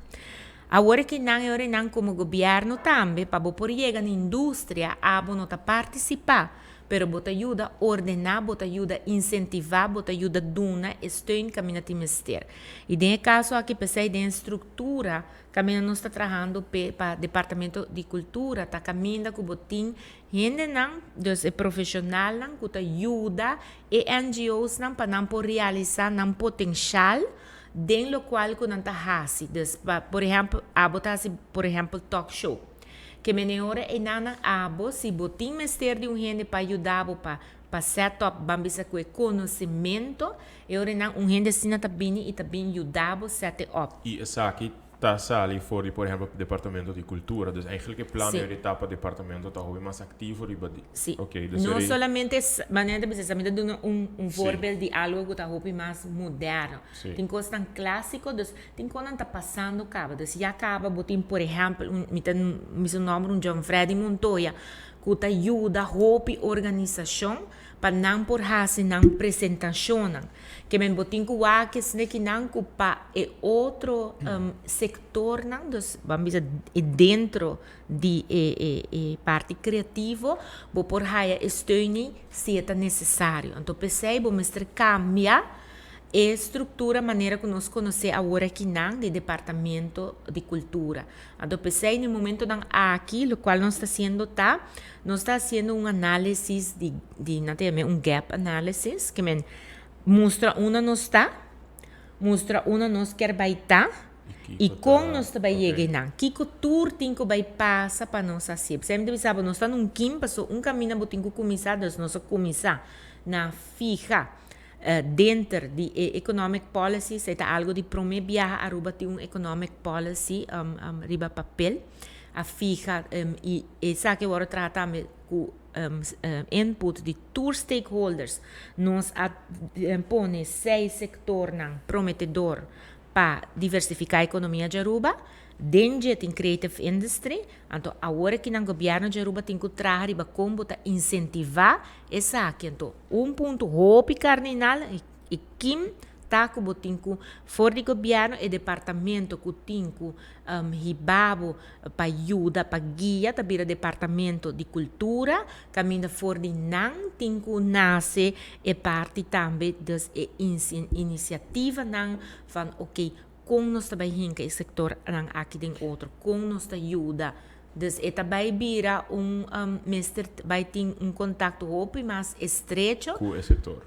Agora que não como governo também, para por chegar na indústria, abo não tá participar. Pero bota ajuda a ordenar, bota ajuda a incentivar, bota ajuda a dar steun caminho de ministério. E nesse caso aqui, pensei em estrutura, caminho nós está trabalhando para o departamento de cultura, está caminhando com o botim, gente não, dos profissional não, que ajuda e NGOs não para não por realizar não potencial dentro do qual que não está fazendo. Por exemplo, por exemplo, talk show. Que menora e nana abo se botim mestre de gente para ajudar para set up bambisa com conhecimento e ora não gente assim tá bem e tá bem ajudar set up. E essa aqui tá sali fora, por exemplo, departamento de cultura, dus eigenlijk het plan de etapa departamento tá hoje mais ativo ribadi. Sim. Okay, dus não solamente maneira de pensar, mas dando voorbeeld de algo que tá hoje mais moderno. Tem coisas tão clássico, dus tem coisas tá passando cabo, dus já acaba botim, por exemplo, me seu nome John Freddy Montoya, que tá ajuda hope organização para não por fazer não apresentação, que men botin ku que se que não culpa é outro sector não dos vamos dizer dentro de parte criativo bo por haia steun se é necessário então pensei bo mestre cambia a estrutura maneira que nós conhecemos agora aqui não de departamento de cultura então pensei no momento não aqui o qual nós está fazendo nós está fazendo análise de um gap analysis que men mostra onde nós está, mostra onde nós quer estar e como nós vai chegar. Que tour tem que vai passar para nós assim. Sempre sabe, nós está num kim, passou caminho que tem que começar, nós começar na fija dentro de economic policy, se tá algo de promebiar aruba de economic policy riba papel, a fija e essa que agora trata com input de tour stakeholders, nós põe 6 sectores prometedor para diversificar a economia de Aruba, dentro em creative industry, então agora que o governo de Aruba tem que trazer como incentivar essa aqui, então ponto hope cardinal e quem tá com botinho for do governo e departamento que tem ribabo para ajuda para guia também o departamento de cultura caminho for de não tem que nasce e parte também das iniciativa não van ok como nós também que o setor não aqui tem outro como nós ajuda dus eta vai vira mestre vai ter contato hope mais estreito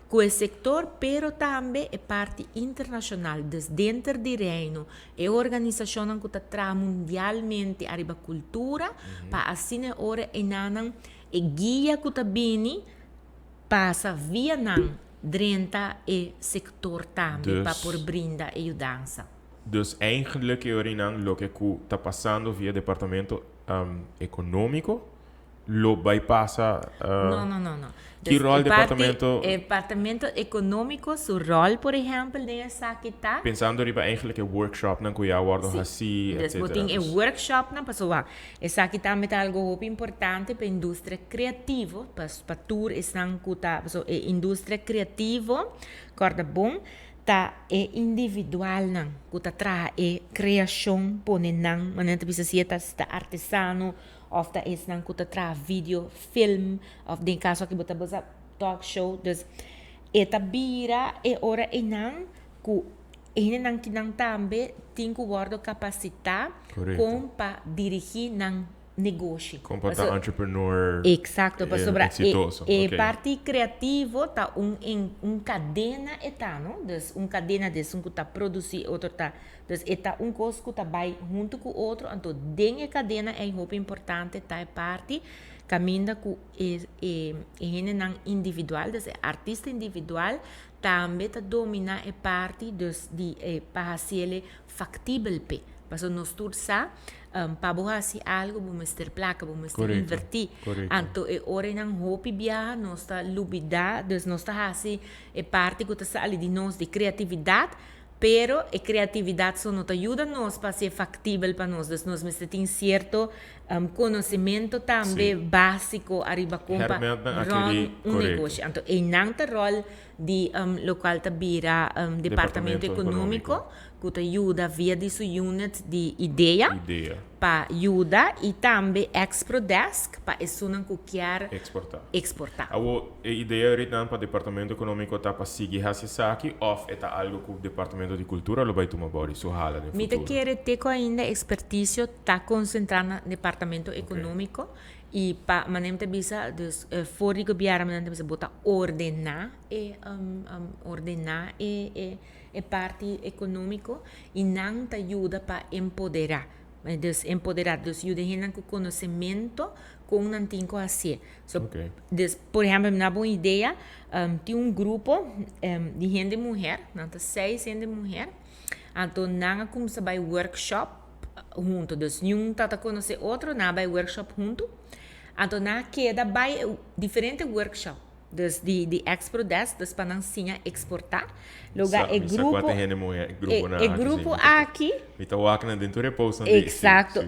Com o sector, pero também é parte internacional, dus dentro do reino, é organização que está mundialmente a cultura, para assim ora enanang e guia que está bem, passa via nan drenta e sector também, para por brinda e ajudança. Dus eigenlijk é o que está passando via departamento econômico, lo bypassa. Não. Que rol departamento? Departamento econômico, seu rol, por exemplo, nessa que está. Pensando riba eigenlijk workshop na kuya wardo hasi, etc. Boting workshop na pessoa. Essa aqui também é algo muito importante para a indústria criativa, para tour estão kuta, indústria criativa, corda bom. Ta é individual não, kuta tra é criação pone não, manente bisa sieta sta artesano, of ta es não kuta tra vídeo, film, of den caso que bota bosa talk show, dus eta bira e ora e não ku ene não que não também tem que guardo capacitar com para dirigir não negócio. Como para entrepreneur. Exato, para sobre exitoso. E parte criativo tá cadena etano, dus cadena de que tá produzir outro tá, dus eta coisa que tá vai junto com outro, então dentro cadena é muito importante tá parte caminha com não individual, dus artista individual também tá domina e parte dus de para ser factível pe. Mas nós todos sa para fazer algo, vamos ter placa, vamos ter invertir. Então, é hora não hope viajar, nós está lubida, dus nós está assim, é parte que está ali de nós de criatividade, pero a criatividade só nos ajuda nós para ser factível para nós, dus nós temos certo conhecimento também básico arriba como para negócio. Então, é não o rol de local tabira departamento econômico que ajuda via de sua unit de ideia para ajudar e também Exprodesk para isso não quer exportar. A ideia é para o departamento econômico tá para seguir essa aqui ou é algo que o departamento de cultura lo vai tomar body so hala no futuro. Me te quer ter ainda expertise tá concentrado no departamento econômico e para manemte bisa dus for die gobiara manemte bisa botar ordenar e parte econômico e não te ajuda para empoderar. Dus empoderar, dus ajuda a com conhecimento com não tem que fazer. Dus, por exemplo, na boa ideia, tem grupo de gente mulher, não 6 gente mulher, então não começa a workshop junto, dus um tá conhecer outro, não vai workshop junto, então na queda vai diferente workshop. Dus de Exprodesk, dus para não ensinar exportar. Lugar é grupo aqui. Então o na dentro repouso. Exato.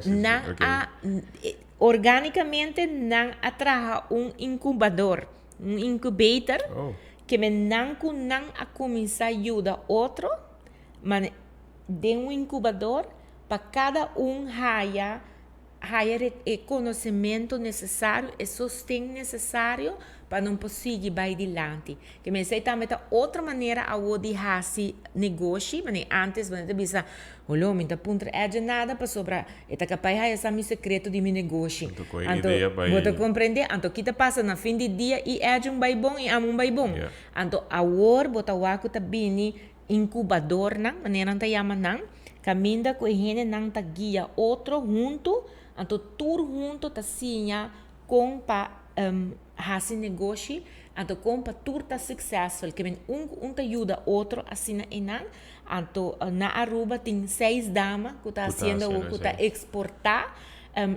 Organicamente não atrai incubador, incubator, que me não a começar a ajudar outro, mas de incubador para cada haya o conhecimento necessário e sustento necessário para não conseguir ir adiante. Que me sei também outra maneira a de fazer negócio, mas antes você bisa, olha, me tá ponto é nada para sobrar, é capaz de esse meu segredo de meu negócio. Então, você compreende? Então, o que está passando no fim do dia e é vai bom e amo vai bom. Então, agora você vai que tá bem incubador, não, maneira não chama não, caminha com a gente não tá guia outro junto. Então, tudo junto está assim, com para fazer negócio Então, como para turta successful, que um te ajuda outro assim enan, então na Aruba tem 6 damas que está fazendo o que está exportar,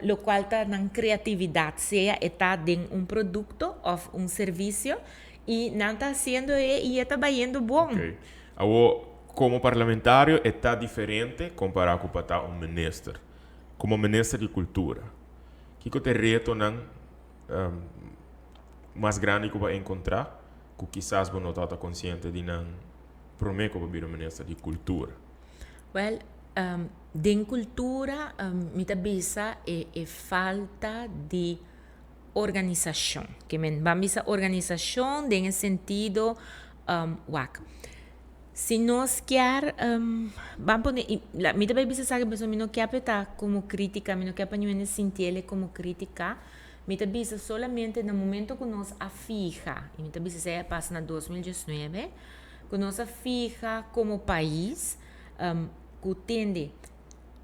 lo qual está na criatividade, seja está dentro produto ou serviço e não está fazendo e está baiando bom. Okay. Agora, como parlamentário, está diferente comparado com para ministro. Como ministro de cultura, que te reto não mais grande que vai encontrar, que quizás você não está consciente de não prometer como ministro de cultura. Well, de cultura, muitas vezes é falta de organização. Que vamos a organização no sentido, se nós quer, vamos poner, muitas vezes sabe que a pessoa não quer estar como crítica, não quer para não sentir como crítica, muitas vezes solamente no momento que nós afija, e muitas vezes passa na 2019, que nós afija como país, que tende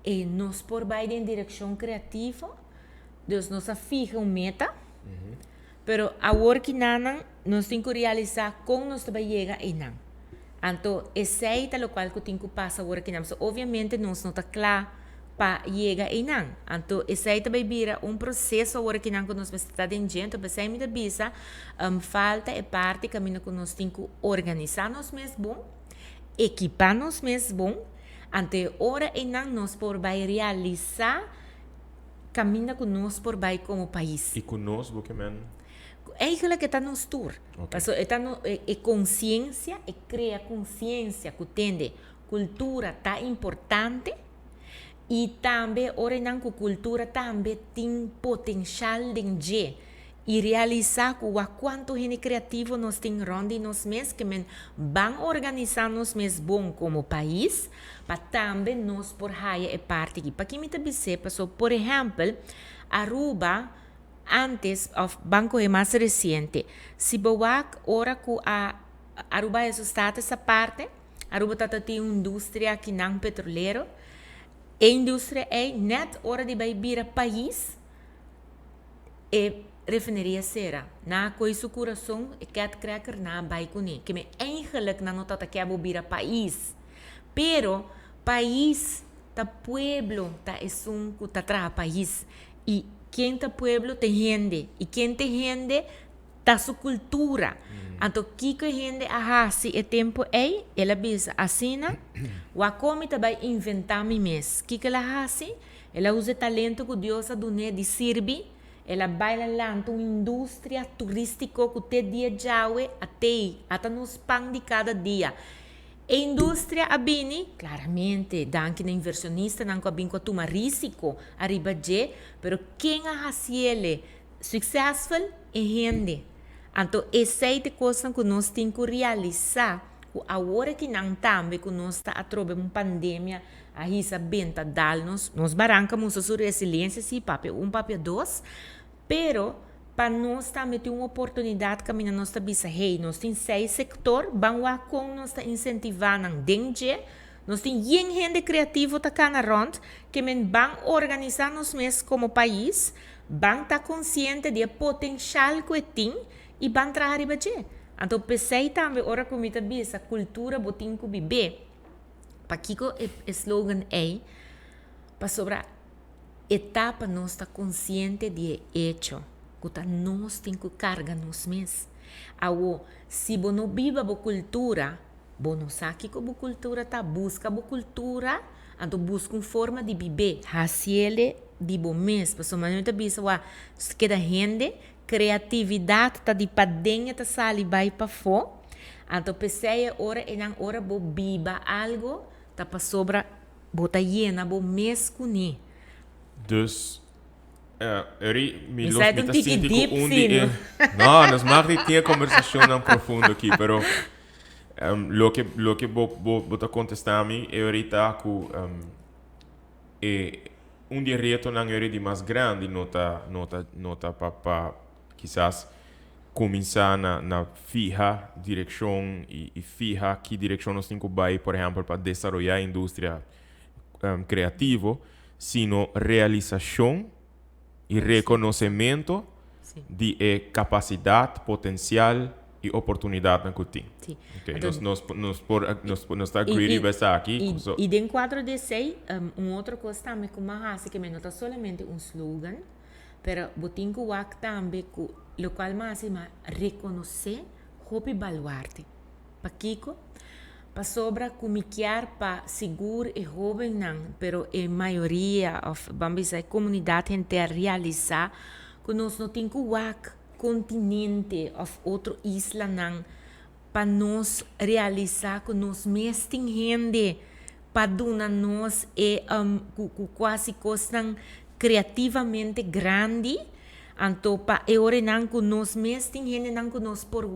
e nós por vai em direção criativa, Deus nos afija meta, pero a work nanan nós temos que realizar com nós vai chegar e não. Então, esse é o qual que tem que passar agora que não. Obviamente, nós não está claro para chegar e não. Então, esse é vai vir processo agora que não que nós está dentro. Mas aí, muita vez, falta é parte que nós temos que organizar nós mesmos, equipar nós mesmos, ante hora e não nós por vai realizar caminho que nós por vai como país. E conosco, que men? Eigenlijk que está nos tour. Okay. É consciência, e cria consciência que tem cultura tá importante e também ora não que cultura também tem potencial de e realizar com quanto gente criativo nós tem ronde nós mesmos que vão organizar nós mesmos bom como país para também nós por raia é parte aqui. Para que me também sepa, por exemplo, Aruba antes of banco é mais recente. Se boak ora que a Aruba é estado essa parte, Aruba tem uma indústria que não petroleiro. A indústria é net hora de vir país e refineria será. Na coisa coração e cat cracker na vai com ele. Que me eigenlijk na nota que abo vir país. Pero país ta pueblo ta es um que ta tra país e quem tá pueblo te gente e quem te gente tá sua cultura. Então que gente se é tempo ela bisa assina, o come vai inventar mi mes. Que ela hace? Ela usa talento que Deus a done de servir. Ela vai lá uma indústria turística que te dia jaue até nos pão de cada dia. A indústria abini, claramente, danke na inversionista, não abin com toma risco, arriba de, pero quem a haciele successful é gente. Então, essa é a coisa que nós temos que realizar, agora que não também, que nós está a trocar uma pandemia, a risa benta dal-nos, nós barancamos a sua resiliência, sim, papel 1, papel 2, pero para nós também ter uma oportunidade que nós estamos nós temos 6 sectores, vamos com nós incentivando dentro, nós temos gente criativa tá na rond, que vão organizar nós mesmos como país, vão estar consciente do potencial que tem e vão trazer para você. Então, pensei também, ora como está a cultura botim que viver, para que o slogan é, para sobre a etapa nós estar consciente de hecho. Que nós temos que carregar nós mesmos. Se você não vive a cultura, você não sabe que a cultura está, busca a cultura, então busca uma forma de viver. Haciele de você mesmo. Porque muitas vezes, que da gente, criatividade está de para dentro, está sali vai para fora. Então, pensei, hora e não hora, você viva algo, está para sobra, você está llena, você mesmo com ele. Dus... Me sai de um tique deep, sim. Não, nós mais tem a conversação não profunda aqui, pero lo que vou contestar a mim é ahorita que dia reto não é de mais grande nota para quizás começar na fija direção e fija que direção nós temos que ir, por exemplo, para desenvolver a indústria criativa, sino realização e reconhecimento de capacidade, potencial e oportunidade na kuting. Sim. Okay. Então, Nós está agree basta aqui. E dentro quadro de sei, outra coisa também que mais que não está somente um slogan, pero botin que o também que o qual mais reconhecer hopi baluarte. Pa Kiko, pa sobra comiquiar pa seguro e jovem não, pero a maioria vamos dizer comunidade inteira realizar que nós não tem que continente ou outra isla não para nós realizar que nós mesmos tem gente para donar nós quase coisas criativamente grande então para não que nós mesmos tem gente não que nós por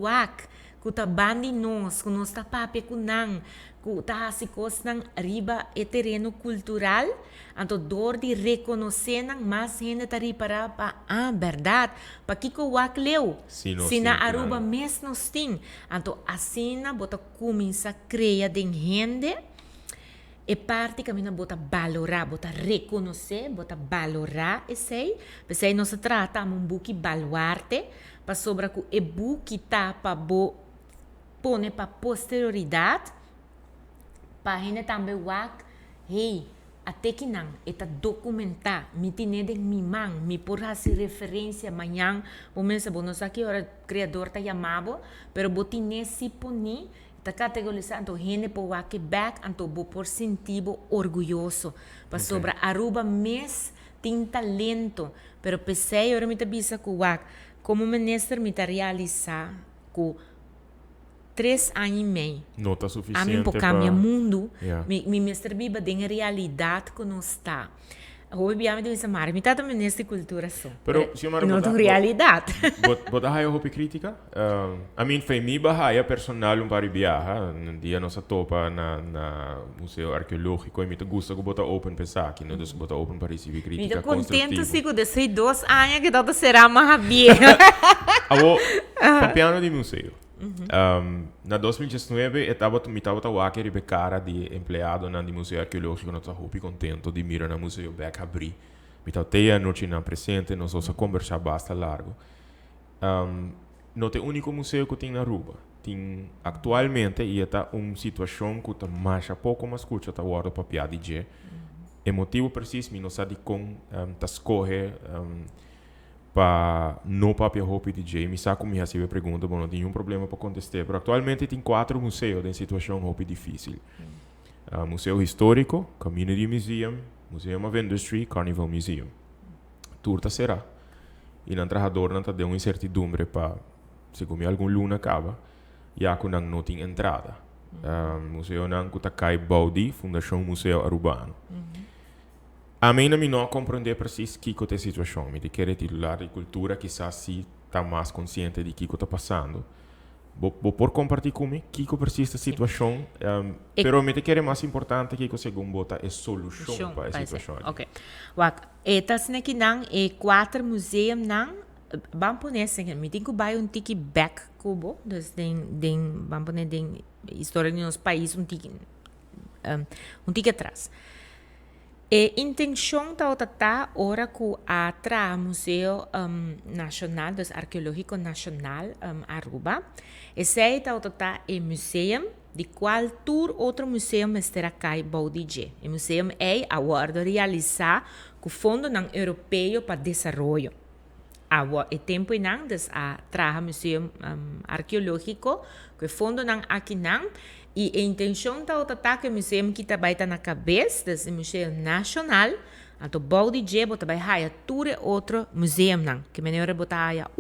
que tá bandi nós que nós tá pape que não que tá assim coisas riba e terreno cultural então dor de reconhecer mais gente tá para verdade para que o wak leu se na Aruba mesmo nós tem então assim na bota começa a criar de gente e parte que mina bota valorar bota reconhecer bota valorar esse porque nós tratamos buki baluarte para sobra que e buki tá para pone para posterioridade para gente também wak até que não está documentar me tinha de mimang me por fazer referência amanhã o mês bom nós aqui ora criador tá chamado pero botinhe se poni tá categorizando gente por wak back então por sentido orgulhoso para sobre Aruba mês tem talento pero pensei ora me tá bisa com wak como ministro me tá realizar com 3 anos e meio. Não está suficiente. A mim para cambiar o mundo, me mestre biba tem a realidade que nós está. Hoje biama de essa mar, me tá também nessa cultura só. Pero se eu não tem realidade. Bota aí a roupa crítica. A mim foi me bahia personal para viajar. Um dia nós topa na museu arqueológico e me gusta que bota open pensar aqui, não deixa bota open para receber crítica construtiva. Me contento se que desde 2 anos que todo será mais bem. Avo papiano de museu. Na 2019 eu estava a cara de empregado no museu arqueológico não estava muito contente de mirar no museu back abrir me estava a noite na presente nós vamos conversar bastante largo não tem único museu que tem na Aruba tem atualmente e está uma situação que está mais pouco mais curta está agora para piar de é motivo preciso me não sabe com tá escorrer para no papel roupa DJ, me saco me recebe pergunta, bom, não tem problema para contestar, mas atualmente tem 4 museus em situação roupa difícil. Museu Histórico, Community Museum, Museum of Industry, Carnival Museum. Turta será. E na trajador não deu uma incertidumbre para, se comer algum luna acaba, já que não tem entrada. Museu não que cai Baudi, Fundação Museu Arubano. A mim não compreender preciso que é a situação. Me quer titular de cultura, quizás se está mais consciente de que está passando. Vou por compartilhar comigo que precisa a situação, pero me quer mais importante que segundo bota é solução para a situação. Ok. Wak, etas na kinang 4 museum nang vamos nesse, me tem que buy um tiki back kubo, dus den vamos den história de nosso país um tiki atrás. E intenção tá ora que atra Museu Nacional, dos Arqueológico Nacional Aruba. Esse tá é museu de qual outro museu estará cá em Baudijé. O museu é agora realizar com o Fundo Europeu para Desenvolvimento. E tempo não des a traha museu arqueológico que o fundo aqui não e a intenção tá que o museu que tá baita na cabeça desse museu nacional então bode je bota vai haia ture outro museu não que melhor botar haia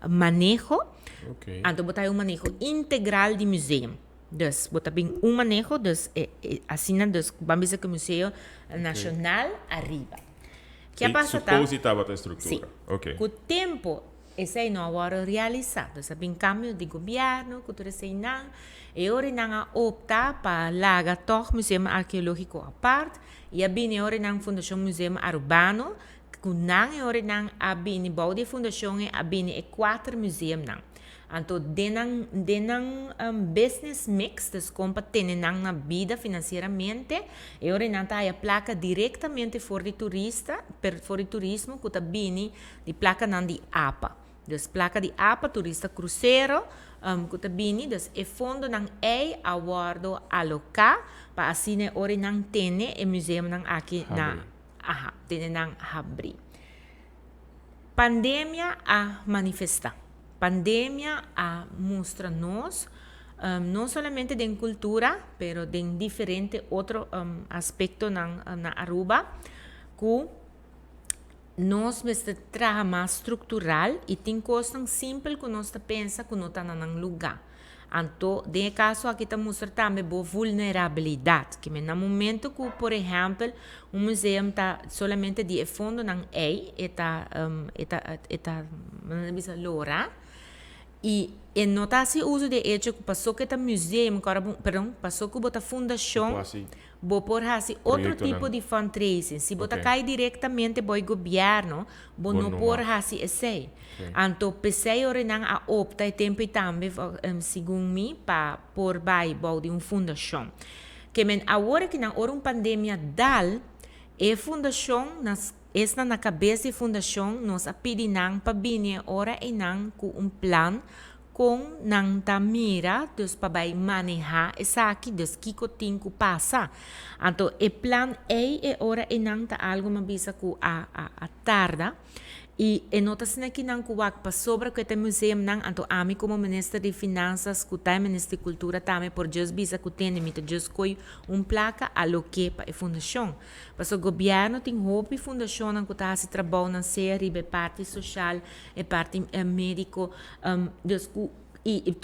manejo então botar manejo integral de museu dus bota bem manejo dus assim dus vamos dizer que o museu nacional arriba que passa estava a estrutura. Sim. Com o tempo, esse aí não agora realizado. Sabe, em cambio de governo, cultura sei não, e agora não opta para laga toch museu arqueológico à parte, e a bine agora não fundação museu urbano, que não agora não a bine bouw de fundação e a bine 4 museum não. Então, denang business mix, das compa tenen na vida financeiramente, e ora não tá a placa diretamente for de turismo, que tá bini de placa não de APA. Dus placa de APA, turista cruzeiro, kuta bini, dus e fondo ng awardo aloka, pa asine ori ng tene e museum ng aki na, tene ng habri. Pandemia a manifesta. Pandemia a mostra-nos, não somente de cultura, pero de diferente outro aspecto na Aruba, que nós vamos trabalhar mais estrutural e tem coisas simples que nós pensa que não está num lugar. Então, de caso aqui está mostrando também boa vulnerabilidade, que no momento que, por exemplo, museu está somente de fundo não está lora e não está se uso de hecho que passou que está museu, perdão, passou que bota fundação, vou por assim outro tipo de fundraising. Se bota cai diretamente para o governo, vou não por assim esse. Então, pensei ora não a opta e tempo também, segundo mim, para por vai de uma fundação. Que men agora que na hora pandemia dal, e fundação nas esta na cabeça da fundação nós a pedinang para vir ora e não com plan com nang tamira dus para vai manejar essa aqui dus que tem que passar. Então o plan é ora e não tá algo mais bisa ku a tarda e notas na que não kuwak pa sobra que tem museu não então ami como ministro de finanças que tem ministro de cultura também por just bisa que tem mita just coi placa aloque para a fundação. Mas o governo tem roupa fundação que tá se trabalho na série de parte social e parte médico e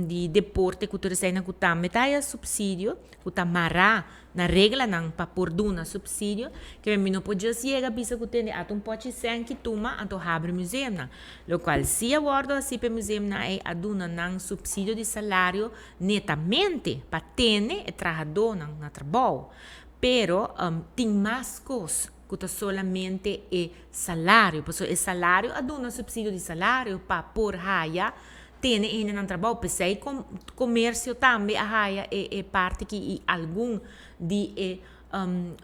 de deporte cultura cena que também tá subsídio que tá mará na regra não para por duna subsídio que me não podia chegar bisa que tem atum pode ser que toma então abre museu na lo qual se abordo assim para museu na é aduna não subsídio de salário netamente para ter e trabalhador na trabalho pero tem mais coisas que solamente é salário porque o salário aduna subsídio de salário para por raia tem ainda no trabalho, pensei com comércio também, é parte que algum de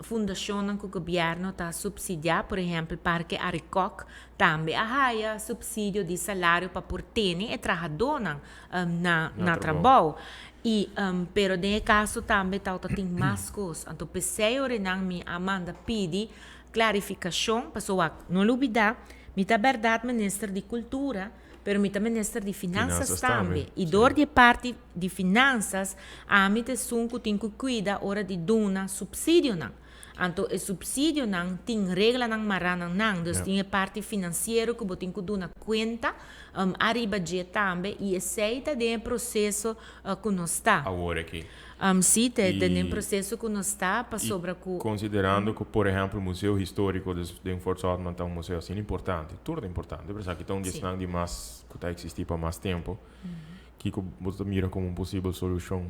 fundação que o governo está subsidiar, por exemplo, Parque Aricoc, também há subsídio de salário para por ter e trabalhador na trabalho. E, pero nesse caso também tem mais coisas. Então, pensei que me Amanda pede clarificação, pessoal, não olvidar, me está verdade, ministro de Cultura, pero mi também ministro de finanças também. E dor de parte de finanças, a mim te sunco tem que cuidar hora de dona subsídio não. Então, o subsídio não tem regra não marana não. Então, tem parte financeira que tem que dar conta, arriba de também e aceita de processo que nós está. Agora aqui. Sim, tem um processo que nós está para sobre considerando que, por exemplo, o museu histórico de Fort Saltman é um museu assim importante, tudo é importante, porque aqui estão dizendo de mais que está existindo por mais tempo, que você mira como uma possível solução.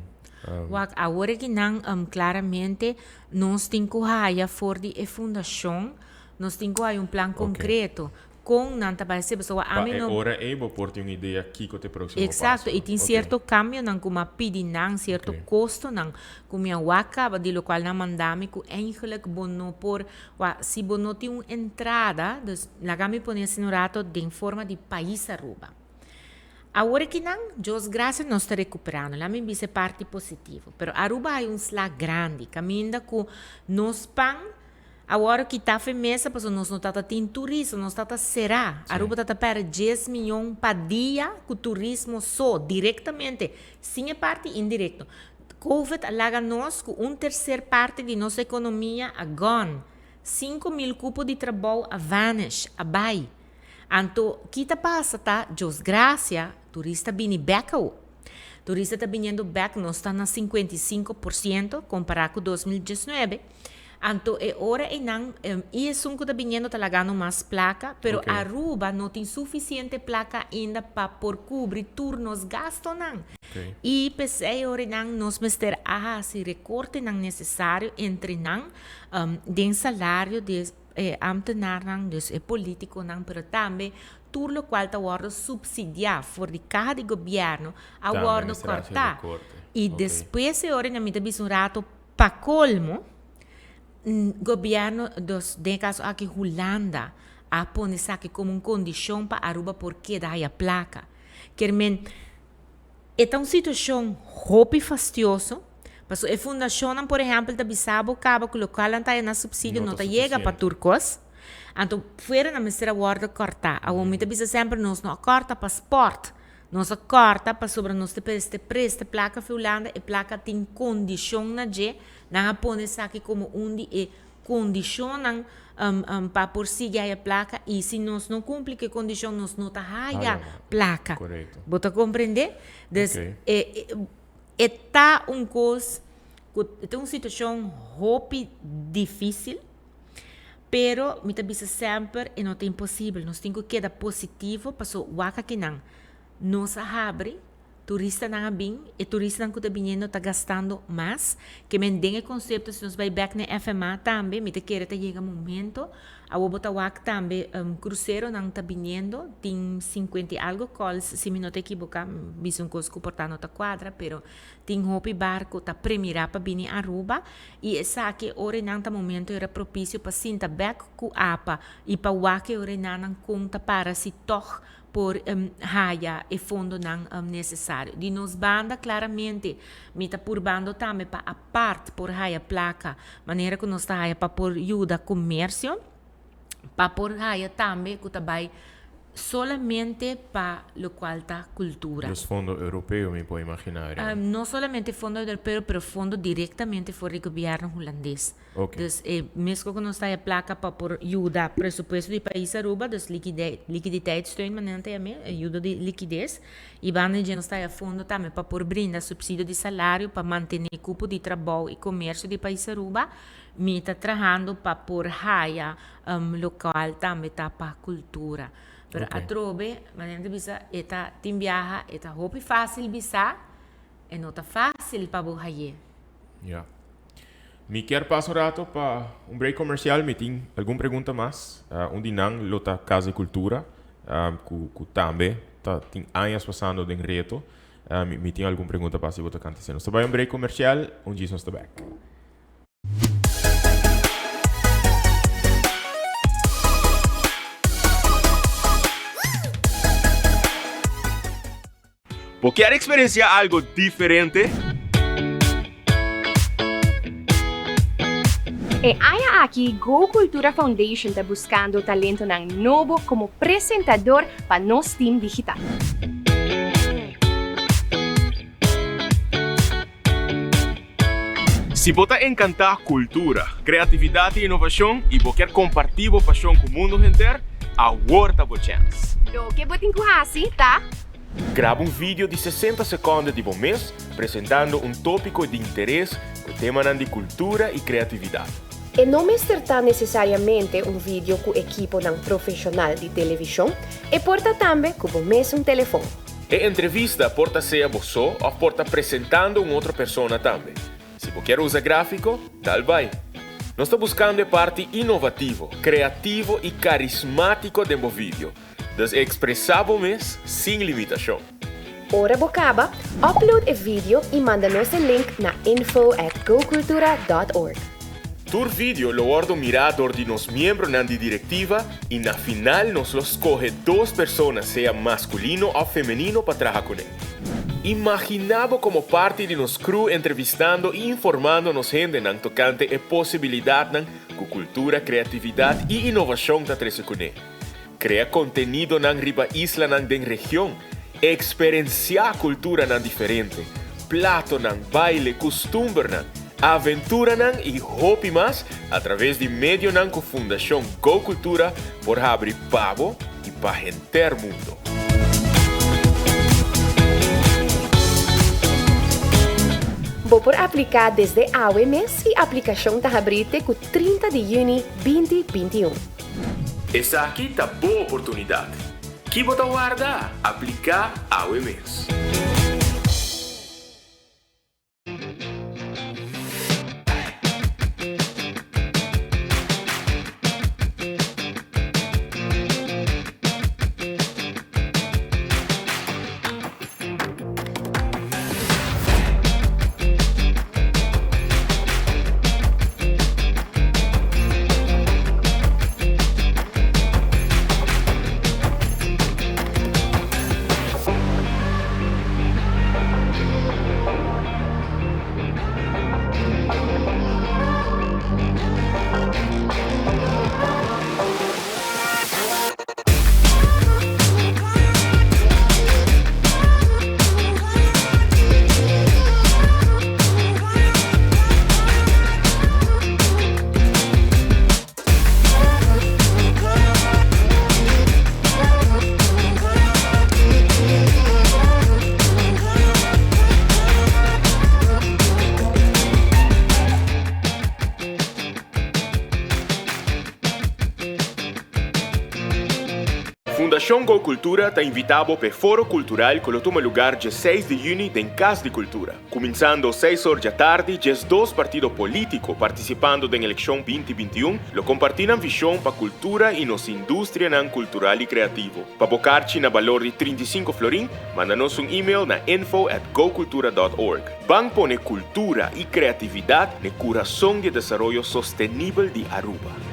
Agora que não, claramente, nós temos que ter fora de fundação, nós temos que ter um plano concreto. Com não tá para ser pessoa a mim não ora é bom por ter uma ideia aqui que te próximo exato e tem certo câmbio não como pedi não certo custo não como a waka de lo qual não mandame que eigenlijk bono por se bono tem uma entrada dus lagami poner no rato de forma de país Aruba. Agora que não, Deus graças nós está recuperando, lá me dice parte positiva, pero Aruba é um slag grande, caminha com nos pan. Agora que está a mesa, porque nós não estamos tendo turismo, nós estamos será. Aruba está para 10 milhões para dia com turismo só, diretamente, sem a parte indireta. Covid alaga nós com uma terceira parte de nossa economia a gone. 5.000 cupos de trabalho a vanish, a bai. Então, o que está passando, tá? Deus graças, turista vem back out. Turista está vindo back, nós estamos na 55% comparado com 2019. Então, é hora e não, e sunco está vindo talagando mais placa, pero Aruba não tem suficiente placa ainda para por cobrir turnos gastos não. E pensei hora não, nós mister se recorte não necessário entre não, de salário de ambtenaar não, dus é político não, pero também tudo o qual está agora subsidiar for de cada de governo, agora cortar. E depois é hora não me tem um rato para colmo. Governo de caso aqui Holanda a pôr isso aqui como uma condição para Aruba porque dá a placa que men é uma situação muito fastidiosa. Mas a fundação, por exemplo, da Bissau acaba colocando na subsídio, não chega para turcos. Então, fora na mistura guarda corta. A gente bisa sempre nos não corta passaporte. Nos corta para sobre nós presta placa fulana e placa tem condição na je, na põe aqui como onde é condicionam para por seguir a placa e se nós não cumpre que condição nós não tá a placa. Correto. Você compreende? Então, está coisa, é uma situação muito difícil, pero me também sempre e não é impossível. Nós temos que quedar positivo para o waka que não. Nós abre, turista não bem, e turista não está vindo está gastando mais, que me den o conceito se nós vai back na FMA também, me te quer até chega momento, a bota waka também cruzeiro não está vindo, tem 50 e algo calls, se me não te equivocar, visto coisa que portar nota quadra, pero tem hopi barco tá primeira para vir a Aruba e essa que ora não tá momento era propício para sinta back ku apa e para waka ora não conta para se toch por haya e fundo não necessário. De nos banda claramente, me está por bando também para a parte por haya placa, maneira que nós está haya para por ajuda comércio, para por haya também que também solamente para lo qual está cultura. Os fundos europeus, me pode imaginar. Não somente fundo europeu, mas fundo diretamente fora do governo holandês. Okay. Então, mesmo que não está a placa para por ajuda presupuesto do país Aruba, dus liquiditeitssteun, mas também ajuda de liquidez, e banda de não está a fundo também para por brindar subsídio de salário para manter o cupo de trabalho e comércio do país Aruba, me está trabalhando para por raia local também tá para cultura. Pero a trobe, mas bisa eta tim viaja, eta hopi fácil bisa, e não tá fácil para borraie. Yeah. Me quer passar rato para break comercial, me tem alguma pergunta mais? Onde não, lota Casa e Cultura, que também tem anos passando de reto, me tem alguma pergunta para se você canta. Nós vai break comercial, onde nós está back. ¿Vos querés experienciar algo diferente? E aya aqui, Go Cultura Foundation está buscando talento novo como apresentador para nosso time digital. Se você encanta cultura, criatividade e inovação e você quer compartilhar a paixão com o mundo inteiro, agora tem chance. Lo que você tem tá? Grava vídeo de 60 segundos de mês, apresentando tópico de interesse com tema de cultura e criatividade. E não me será necessariamente vídeo com equipo profissional de televisão, e porta também com o mesmo telefone. E entrevista porta ser você ou porta apresentando outra pessoa também. Se você quer usar gráfico, tal vai. Nós estamos buscando a parte inovativa, criativo e carismático do vídeo. Dus expressamos sem limitação. Ora bocaba, upload o vídeo e manda-nos o link na info@gocultura.org. Tur vídeo lo ordo mirador de nos membros de diretiva e na final nos los escoge 2 pessoas, seja masculino ou feminino, para trabalhar com ele. Imaginava como parte de nos crew entrevistando e informando nos gente tocante a possibilidade com cultura, criatividade e inovação da trece com ele. Crea contenido na riba isla na den região, experienciar cultura na diferente, plato na baile, costumbre na, aventura na e hopi mais, através de meio na com Fundação Go Cultura por abrir pavo e para enter mundo. Vou por aplicar desde hoje mês e a aplicação está aberta com 30 de junho 2021. Essa aqui tá boa oportunidade. Que bota guarda, aplicar ao mês. Fundação Go Cultura está invitado para o Foro Cultural que toma lugar dia 6 de junho em Casa de Cultura. Começando às 6 horas da tarde, já dois partidos políticos participando da eleição 2021 lo compartilham visão para a cultura e nossa indústria cultural e criativo. Para bocar-te na valor de 35 florin, manda-nos e-mail na info@gocultura.org. Vamos pôr cultura e criatividade no coração de desenvolvimento sustentável de Aruba.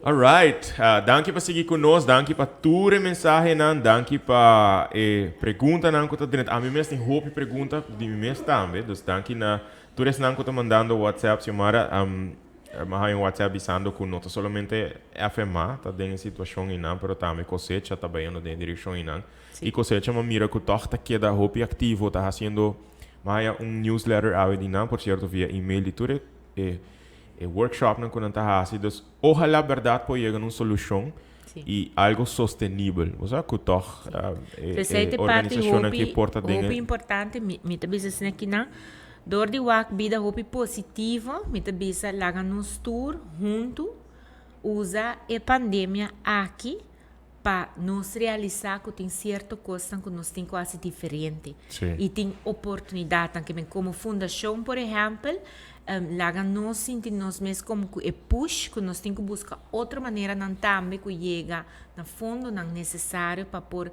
Alright, danke para seguir conosco, danke para tua mensagem, danke para pergunta que está dentro. A mim mesmo tem roupa pergunta de mim mesmo também, então danke na todos que estão mandando WhatsApp, Xiomara, mas um WhatsApp avisando que não somente FMA está dentro de situação mas também cosecha está bem na direção e cosecha uma mira que toca que da roupa ativo, está fazendo mais newsletter por certo via e-mail de tudo workshop não quando está assim, ojalá verdade pode chegar numa solução e algo sustentável, você sabe que toca organização que porta dentro. O importante, me também assim aqui não, dor de wak vida hope positiva, me também laga num tour junto, usa a pandemia aqui para nos realizar que tem certa coisa que nós tem quase diferente e tem oportunidade também como fundação, por exemplo. laga nós sentir nós mesmos como que é push, que nós temos que buscar outra maneira não também que chega na fundo não necessário para pôr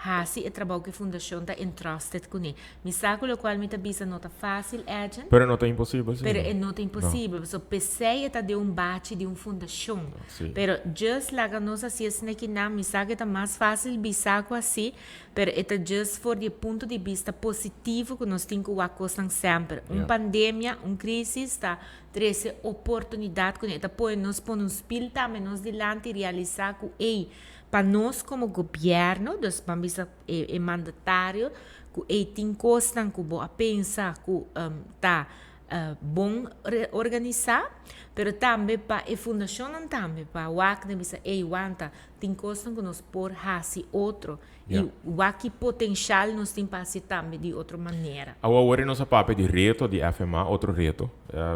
assim o trabalho que a fundação está entrusted com ele. Me sabe o qual me está bisa nota fácil, agent? Pero não está impossível, sim. Pero é nota impossível. So pensei está de bate de fundação. Sim. Pero just laga nós assim que não me sabe que está mais fácil bisa assim, pero é just for de ponto de vista positivo que nós temos que acostar sempre. Pandemia, crise está traz oportunidade com ele, põe nós por um espírito também nós delante realizar com ele. Para nós como governo, dos bambisa é mandatário, que tem coisas que boa pensar que tá bom organizar, pero também para a fundação também para o que bisa wanta tem coisas que nós por assim outro e o que potencial nós tem para ser também de outra maneira. Agora nós papel de reto de FMA, outro reto.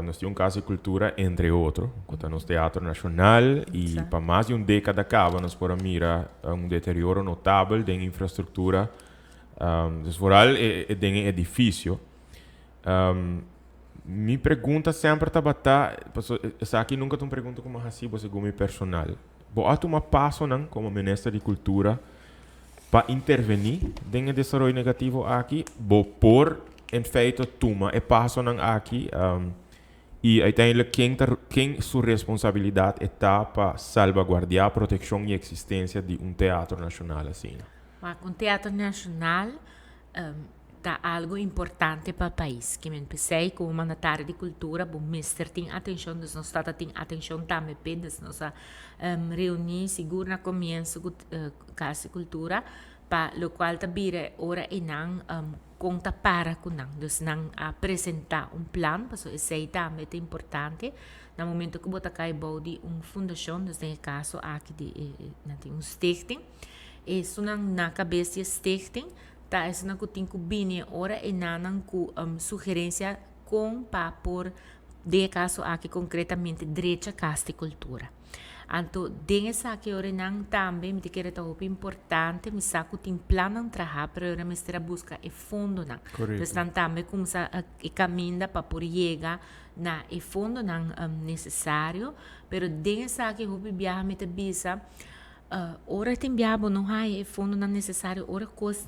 Nós temos Casa de Cultura, entre outros, quanto no Teatro Nacional e para mais de década acaba nós podemos mirar deterioro notável da infraestrutura, desforal e de edifício. Me pergunta sempre essa aqui nunca te pergunto como assim você como personal. Boa uma passo não como ministro de cultura para intervenir no desenvolvimento negativo aqui, por em feito toma e passo não aqui e uiteindelijk quem sua responsabilidade está para salvaguardar a proteção e existência de teatro nacional assim. Teatro nacional tá algo importante para o país. Que me pensei como mandatário de cultura, o ministério tem atenção, nós estamos tem atenção também, nós reunir seguro no começo da Casa de Cultura, para o qual também ora e não conta para com não, então não apresentar plano, porque isso também é importante. No momento que você cai de fundação, nesse caso aqui de stichting, e isso na cabeça stichting tá essa na que tem que vir ora e não com sugerência com para por de caso aqui concretamente direita Casa de Cultura. Então, dentro aqui ora não também me quer estar importante, me saco tem plano de trabalho para ora me estar busca e fundo não. Então também começa a caminhar para por chegar na e fundo não necessário, pero dentro aqui eu viajar me te bisa ora tem biabo não há e fundo não necessário ora coisas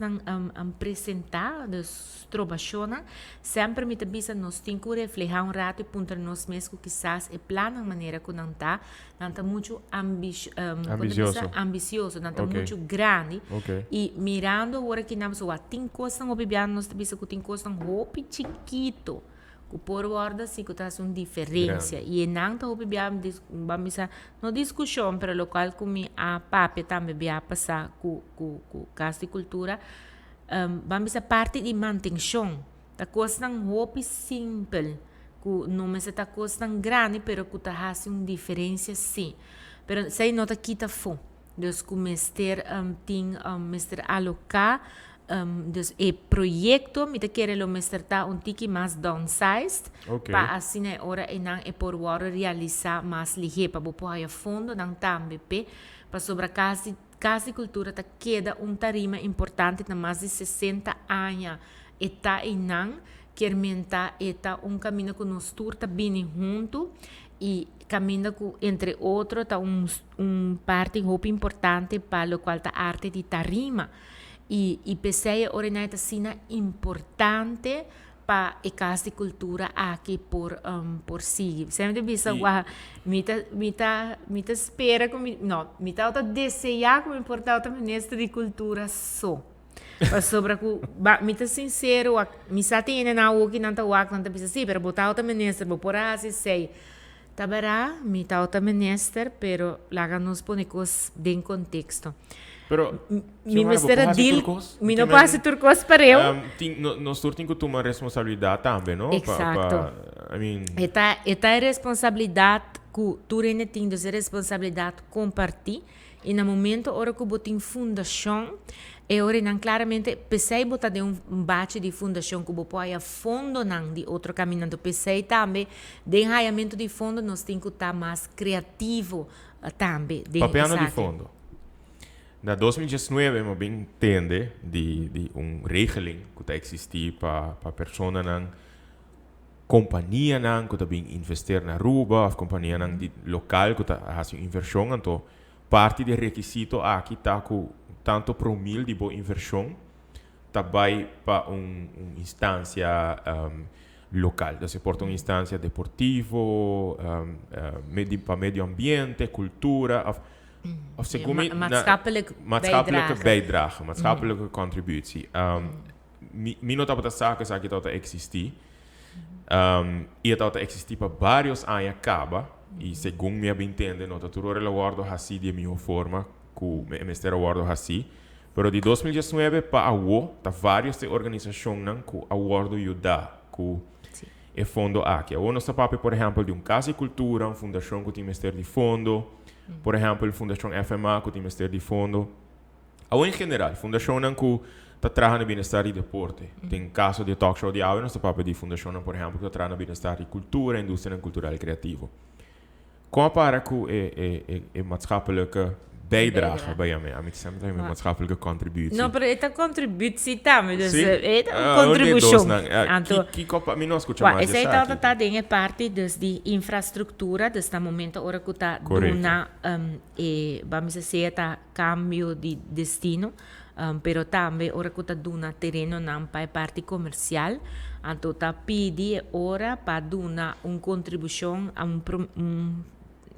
apresentar das trobações sempre me tabisa nós tem que refletir rato e pontar nós mesmo que quizás é plano maneira que não tá muito ambicioso não tá muito grande e mirando ora que não só tem coisas não bibiano nós tabisa que tem coisas roupa chiquito que por guarda sim que está uma diferença e não está vamos não discussão para o local como a papel também vai passar com Casa de Cultura vamos a parte de manutenção da coisa não roupa simples que não é essa coisa tão grande pero que está uma diferença sim pero sei nota que está fom dus que o mestre tem mestre alocar dus o projeto me quer o mestre tá tiki mais downsized para assim é hora e não é por hora realizar mais ligeiro para pôr a fundo não também para sobre a casa de cultura tá queda tarima importante na mais de 60 anos e tá e não quer mentar e tá caminho que nos turta bem junto e caminho entre outros tá parte roupa importante para o qual tá arte de tarima e pensei orientar assim importante para a Casa de Cultura aqui por si. Sempre pensa me espera não me tá desejar como importar o ministro de Cultura só. Para sobre me tá sincero me sa tem na o que não tá pensa sim, pero botar o ministro por assim sei. Tabará me tá o ministro, pero lá nos põe coisas em contexto. Pero mi mestre deal, mi não passa turcos para eu. Nós temos que tomar responsabilidade também, não? Exato. I mean, esta responsabilidade que tu tens responsabilidade compartilhar e no momento hora que botem fundação e ora não claramente pensei botar de bate de fundação que pode a fundo não de outro caminho então pensei também de enraiamento de fundo nós temos que estar mais criativo também de papel de fundo. Na 2019, eu bem entende de regeling que está existir para pessoas não companhia nang que também investir na Aruba, a companhia nang di local que tá faz inversão, então parte do requisito aqui tá com tanto pro mil de boa inversão, tá vai para instância local, da se porta uma instância deportivo, para meio ambiente, cultura, of segundo maatschappelijke bijdrage, maatschappelijke contributie. Mi nota para saca que tá existir. E tá existir para vários anos acaba e segundo me entende, nota tudo el awardo assim de minha forma, que o ministério awardo assim. Pero de 2019 para agora, tá várias organizações que o awardo ajuda, que é fundo aqui. O nosso papel, por exemplo, de Casa e Cultura, uma fundação que tem Ministério de Fundo, por exemplo, a Fundação FMA que tem Ministério de Fundo. Ou em geral, fundação que está trazendo bem-estar e deporte. Tem caso de talk show de áudio, nosso papel de fundação, por exemplo, que está trazendo bem-estar e cultura, indústria cultural e criativo. Como para que é maatschappelijke bijdrage bij mij. Ik zeg met een maatschappelijke contributie. No, pero esta contributie também, dus Sim. esta contribuição. Mi não escuta mais essa aí tá dentro parte de infraestrutura, deste momento agora que tá dona vamos dizer tá cambio de destino, pero também agora que tá dona terreno não para parte comercial, então tá pedi ora para dona contribuição a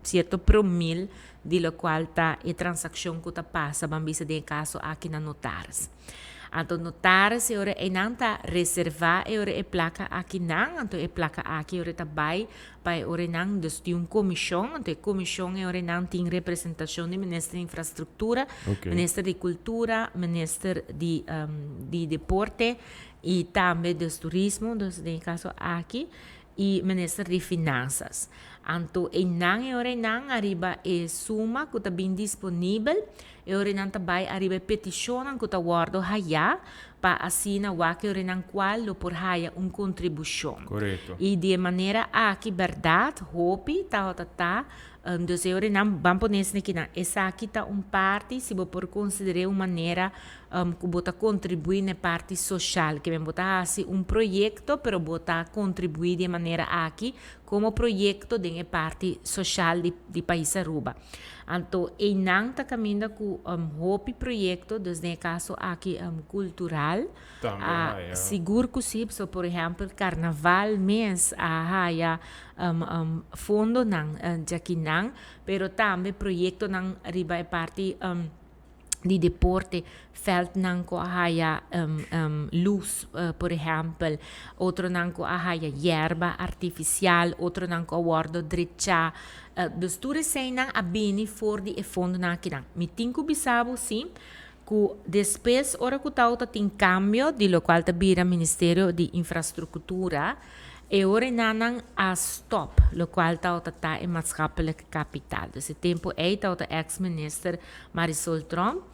certo promil di lo qual ta e transação que ta passa bambisa de caso aqui na notares. Então notares ora e não ta reservar ora e placa aqui não, então e placa aqui ora ta vai para ora não de comissão, então comissão ora não tem representação do Ministério de Infraestrutura, Ministério de Cultura, Ministério de Deporte e também do Turismo, dus de caso aqui e Ministério de Finanças. Então, enang ora enang arriba e suma que está bem disponível, e ora enang também arriba petição que está guardo haya para assinar o que ora enang qual lo por haya contribuição. Correto. E de maneira aqui verdade, hope tá dus ora enang vamos nesse aqui na essa aqui tá parte se vou por considerar uma maneira que bota contribuir na parte social, que vem botar assim projeto, pero bota contribuir de maneira aqui como projeto de parte social de país Aruba. Então, e não está caminhando com hope projeto, desde o caso aqui cultural, seguro que sim, por exemplo, carnaval mês há fundo não, aqui não, pero também projeto não arriba a parte de deporte, felt nanko haya luz, por exemplo, outro nanko haya yerba artificial, outro nanko awardo drecha. Dus tudo sem nang abini for de fundo naki nang. Mi tinko bisabo sim, que depois ora que tauta tem cambio, de lo qual tabira Ministério de Infraestrutura, e ora nanang a stop, lo qual tauta tá em maatschappelijke capital. Desse tempo é tauta ex-minister Marisol Trump,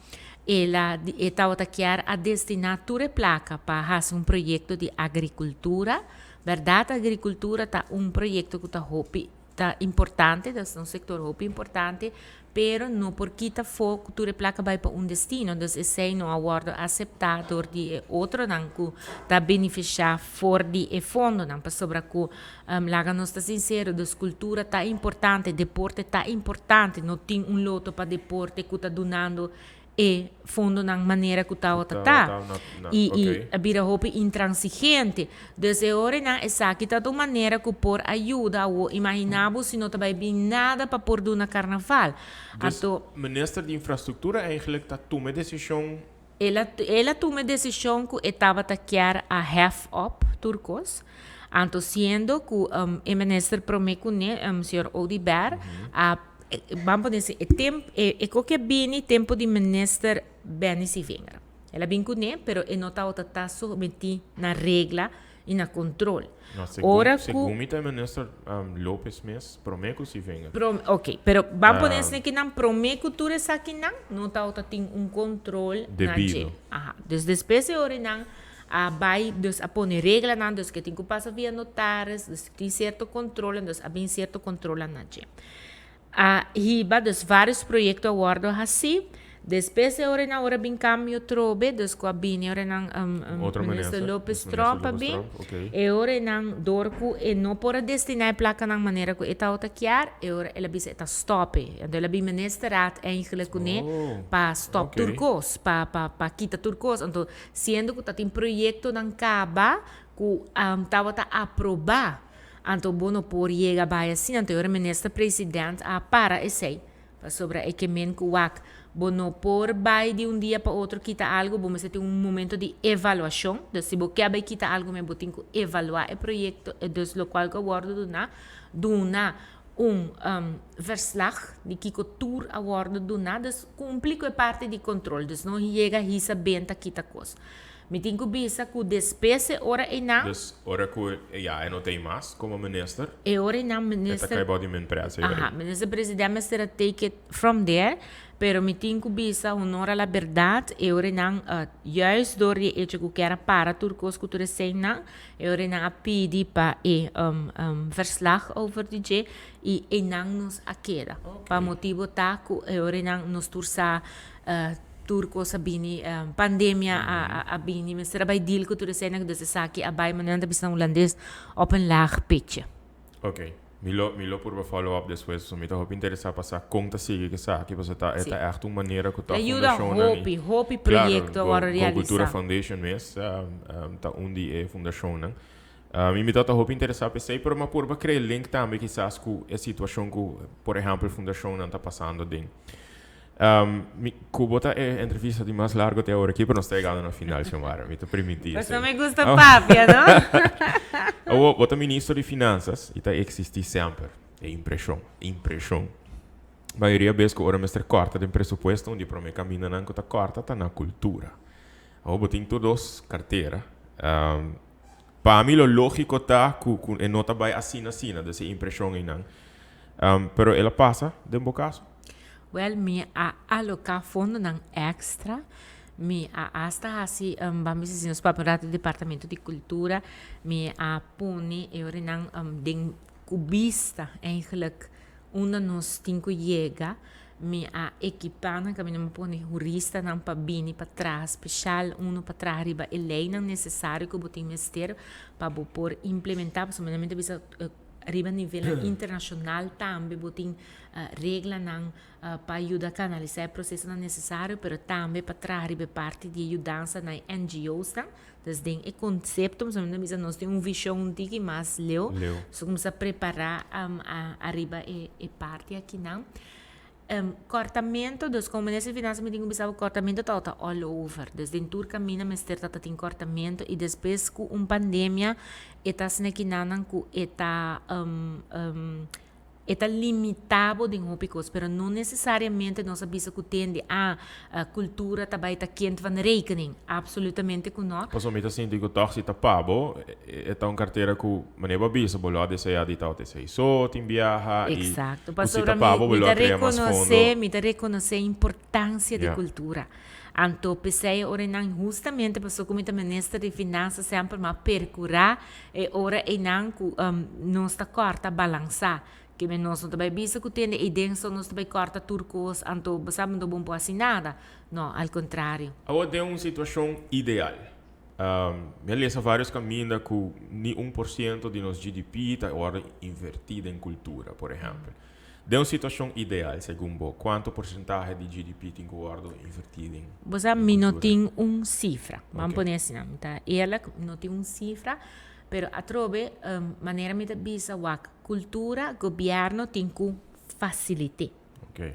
ela tauta quer a destinar toda placa para fazer projeto de agricultura. Verdade, a agricultura tá projeto que tá importante, é sector hopi importante, pero não porque tá foco toda placa vai para destino, então esse não awardo aceitável de outro não que tá beneficiar for de fundo não para sobre que lá nós tá sincero, das cultura tá importante, deporte tá importante, não tem loto para deporte que tá donando e fundo na maneira que tá e a bira hope intransigente desde hora na essa que tá de maneira que por ajuda o imaginavo se não vai bem nada para por do na carnaval. Então ministro de infraestrutura eigenlijk tá toma decisão ela toma decisão que estava a querer a half up turcos. Então sendo que o ministro promete o senhor Odiber vamos dizer, qualquer bem tempo de minister bem se venga. Ela bem com ele, pero não está submetido na regra e na controle. Ora, segundo o ministro Lopes mesmo, promete se venga. Ok, pero vamos dizer que não promete que tudo isso aqui não está tem controle devido. Desde depois ora não vai a pôr regra não, dus que tem que passar via notares, dus tem certo controle, dus há bem certo controle na gente. Hiba dos vários projetos awardo assim, Depois ora na hora bem cambio trobe, dus com a bini ora nang Outra ministro ministra, Lopes ministro Trumpa Lopes bem. Trump, ok. E ora nang dorku e não pora destinar placa nang maneira que eta outra kiar, e ora ela bisa eta stop. Então ela bem ministerat eigenlijk kune pa stop ok. turcos, pa kita turcos. Então sendo que tá tem projeto nang kaba ku tava ta aprobar. Então bono por chega vai assim, então ora ministro presidente a para e sei sobre a economia que wak bono por vai de dia para outro kita algo, vamos ter momento de avaliação, então se você quer kita algo, me botin que evaluar o projeto, e dus lo qual que awardo duna verslag de que tour awardo duna, dus cumprir com parte de controle, dus não chega a risa benta kita coisa. Me tenho que bisa que despesa ora e não. Dus ora que não tem mais como minister. E ora e não Esta minister. cai body men presa. Aha, minister presidente minister take it from there, pero me tenho que bisa honora a verdade e ora e não juist door je hecho que era para turcos cultura sem não, e ora e não a pedir para verslag over DJ e não nos aquela. Para motivo tá que e ora e não nos tursa turcos abini pandemia abini mas será bij deal cultura sem que desse saque abai mananda bisa holandês op een laag pitje. Ok. Milo por follow up depois, so me tá hope interessar passar conta sigue que sabe, você tá é echt uma maneira que tá ajuda hopi projeto agora realizar. Cultura Foundation mesmo, tá onde é fundação, né? Me tá hope interessar pensei por uma curva criar link também que sabe que a situação que, por exemplo, a fundação não tá passando dentro. Kubota é entrevista de mais largo até agora aqui, para nós chegando no final, chamar, me tá permitido. Mas não me gusta papia, não? O outro ministro de Finanças, e tá existir sempre, é impressão. A maioria vez que o mestre corta de presupuesto, onde para mim caminha não que tá corta, tá na cultura. O botem todos carteira. Para mim, o lógico tá que não tá vai assina, dessa impressão e não. Pero ela passa, de um caso. Well, me a alocar fundo ng extra, me a hasta assim, vamos dizer, nos papelados do Departamento de Cultura, me a pune eu renang den cubista eigenlijk onder nos tinko chega, me a equipar na caminho me pune jurista nang pabini para trás, especial uno para trás riba e lei não necessário que botem ministério para por implementar, principalmente bisa arriba a nível internacional também botem regras para ajudar a canalizar o processo necessário, mas também para trazer parte de ajudança na NGOs. Então, o conceito, nós temos uma visão de mais leu, so vamos a preparar arriba e parte aqui não. Cortamento, como nessa finança me digo que cortamento está all over. Desde dentro caminha mas tem cortamento e depois com uma pandemia está sendo que não está limitado de hópicos, mas não necessariamente nós sabemos que tem a cultura também está quente van rekening, absolutamente que não. Pas om te zien die toch zit op pabo, het een carteira que maneira bisa bolo de se adi tao te se so tim viaja e Exato. Pas ora me reconhecer a importância da cultura. Então, pensei ora não justamente passou como a ministra de Finanças sempre ma percurar e ora e não não está corta balançar. Que nós não também bisa que tem ideia só nós também corta turcos, então sabe não bom assim nada. Não, ao contrário. Agora tem uma situação ideal. Me lesa vários caminhos que nem 1% de nosso GDP está agora invertido em cultura, por exemplo. De uma situação ideal, segundo você, quanto porcentagem de GDP tem agora invertido em você não tem uma cifra, vamos pôr assim, tá? Ela não tem uma cifra, pero a trove maneira me bisa wak cultura governo tem que facilitar.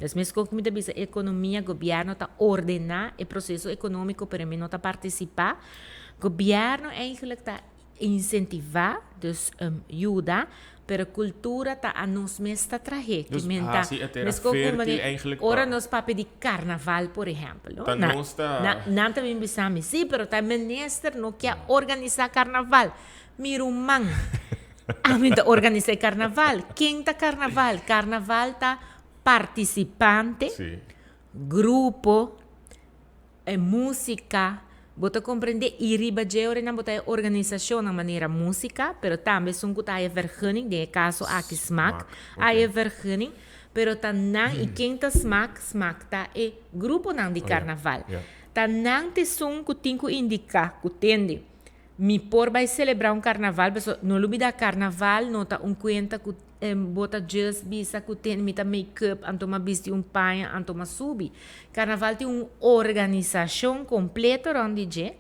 Das mesmo como me bisa economia governo tá ordenar o processo econômico para mim não tá participar. Governo eigenlijk tá incentivar, dus ajuda, pero cultura tá a nos mesta traje. Dus mas como eigenlijk ora nos pape de carnaval, por exemplo. Tá não está não também bisa me sim, pero tá minister não quer organizar carnaval. Mirumang. Amin ta organizar carnaval. Quem tá carnaval? Carnaval tá participante, grupo, música. Bota compreender e riba de ora não bota organização na maneira música, pero também são que tá a vergunning, de caso aqui smaak, a vergunning, pero tá não e quem tá smack tá é grupo não de carnaval. Tá não te som que tem que indicar, que tende. Me por vai celebrar um carnaval, pessoal, não olvida carnaval, não tá conta que bota just bisa que tem mita make-up, antoma vesti pai, antoma subi. Carnaval tem uma organização completa onde je.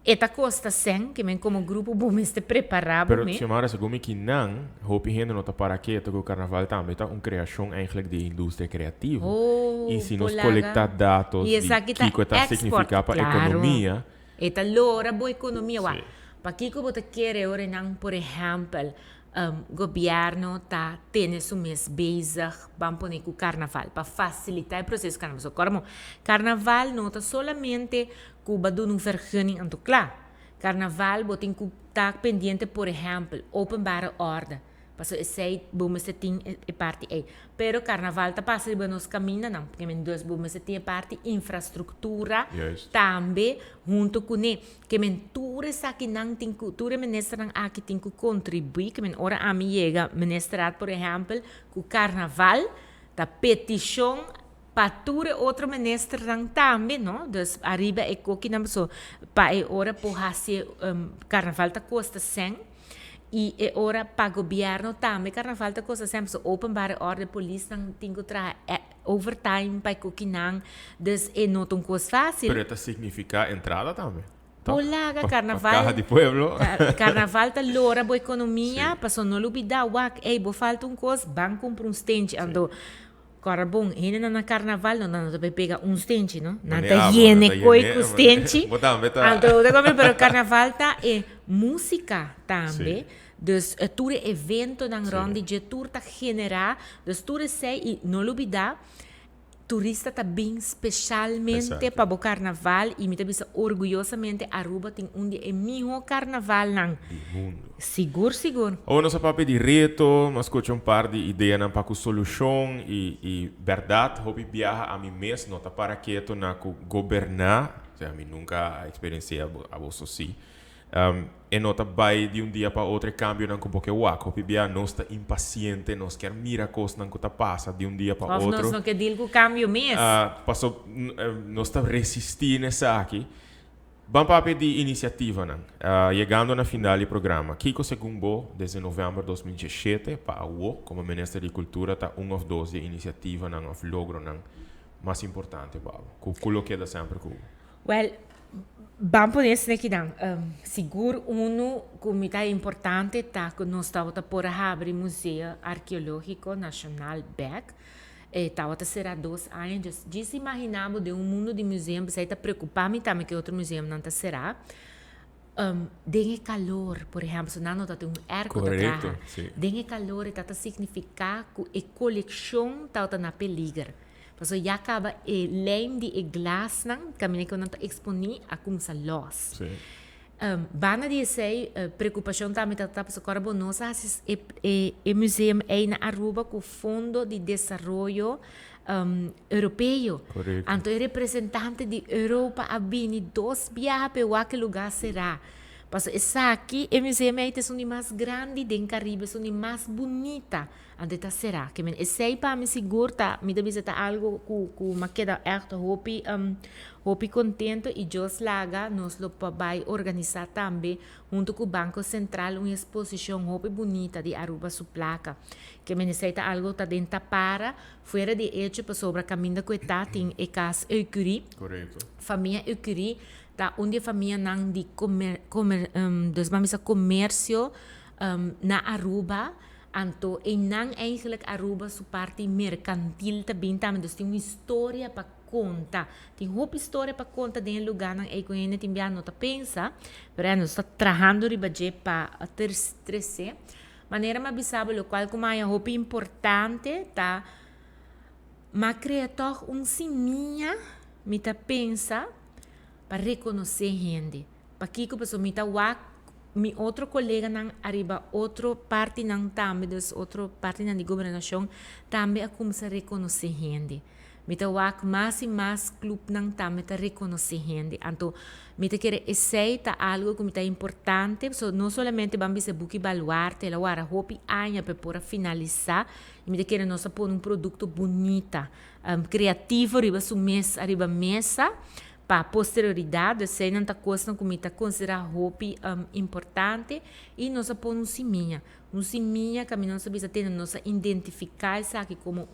Eta costa sen, que men como grupo bom este preparado. Pero chamara según que não, hopi gente não tá para que o carnaval também tá uma criação eigenlijk de indústria criativa. E se nos coletar dados de que está significar para a economia. Eta lora boa economia. Para que você quer ora não, por exemplo, governo tá tendo isso mês bezig, vamos pôr com o carnaval para facilitar o processo do carnaval. So, carnaval não tá solamente Cuba doet een vergunning aan het klaar. Carnaval wordt in Cuba pendiente, por exemplo, openbare orde. Paso sei bom se tem parte aí. Pero carnaval tá passa de nos caminha não, porque men dois bom se tem parte infraestrutura também junto com ne que men ture aqui não tem ture ministro não aqui tem que contribuir que men ora a mim chega ministrar por exemplo com carnaval da petição para outro ministro também, não? Dus arriba é que não so para é hora por fazer carnaval tá custa 100 e é hora para governo também carnaval tá custa 100 so openbare orde polícia não tem que tra overtime para que não dus é não tão custa fácil. Pero isso significa entrada também. Polaga carnaval. Caja de pueblo. Carnaval tá lora boa economia, passou não lubida wak, bo falta coisa, banco compra stand ando. Agora, bom, ainda na carnaval, não vai pegar stente, não? Não tá hiene coi com stente. Então, pero carnaval tá é música também. Dus tudo evento na ronde de tudo tá generar, dus tudo sei e não olvidar turista tá bem especialmente para o carnaval e me também orgulhosamente Aruba tem dia é melhor carnaval não. Seguro. Ou nós papo de reto, mas escuta par de ideias para com solução e verdade, hobby viaja a mim mesmo, não tá para quieto na governar, a mim nunca experienciei a você sim. E não tá vai de dia para outro cambio não porque o hobby viaja não está impaciente, nós quer mira coisa não que tá passa de dia para outro. Nós não quer deal com cambio mesmo. Passou nós está resistindo nessa aqui. Vamos para de iniciativa, não? Chegando na final do programa. Kiko Segumbo, desde novembro de 2017, para o como Ministro da Cultura, está um ou dois iniciativas, não, of logro, não, mais importante, Babo. Que queda sempre com. Well, vamos por isso aqui, não. Seguro, que é importante, tá, que nós estamos por abrir o Museu Arqueológico Nacional Beck. Estava será 2 anos. Já se imaginava de mundo de museu, você está preocupado também que outro museu não será. Tem calor, por exemplo, se não tem arco da terra. Tem calor, está significar que a coleção está na peligro. Porque já acaba além de glas, caminho que não está exponível a como se los. Bana dizer preocupação também está para o corpo nossa é museu aí na Aruba com o Fundo de Desenvolvimento Europeu. Então é representante de Europa a vir 2 viagens para que lugar será. Porque essa aqui é museu é o mais grande do Caribe, é o mais bonita onde está será. Que men esse para me segura me deve ser algo que me queda echt hopi contento e Jos Laga nos lo vai organizar também junto com o Banco Central uma exposição hopi bonita de Aruba su placa que me necessita algo tá dentro para fora de hecho para sobre a caminho que está tem e casa Eucurie família Eucurie tá onde a família não de comércio na Aruba. Então, e não eigenlijk Aruba sua parte mercantil também, dus tem uma história para contar. Tem uma história para contar dentro do lugar não é que a gente não está pensa, mas nós está trabalhando para terceiro. Maneira mais bisaba, o qual como é muito importante, tá? Mas cria toch sininha, me tá pensa, para reconhecer gente. Para que a pessoa me tá mi outro colega nang arriba outro parte nang também dos outro parte nang de governação também a começar a reconhecer gente Mita wak mais e mais clube nang ta mita reconhecer gente. Então, mita querer aceita algo que mita importante, so não somente bambi se buki baluarte, la wara hopi anya para finalizar, e mita querer nossa pôr produto bonita, criativo arriba su mesa, arriba mesa, para posterioridade, se não tá coisa que mita considerar hopi importante, e nossa pôr siminha que nós sabemos ter nossa identificar isso aqui como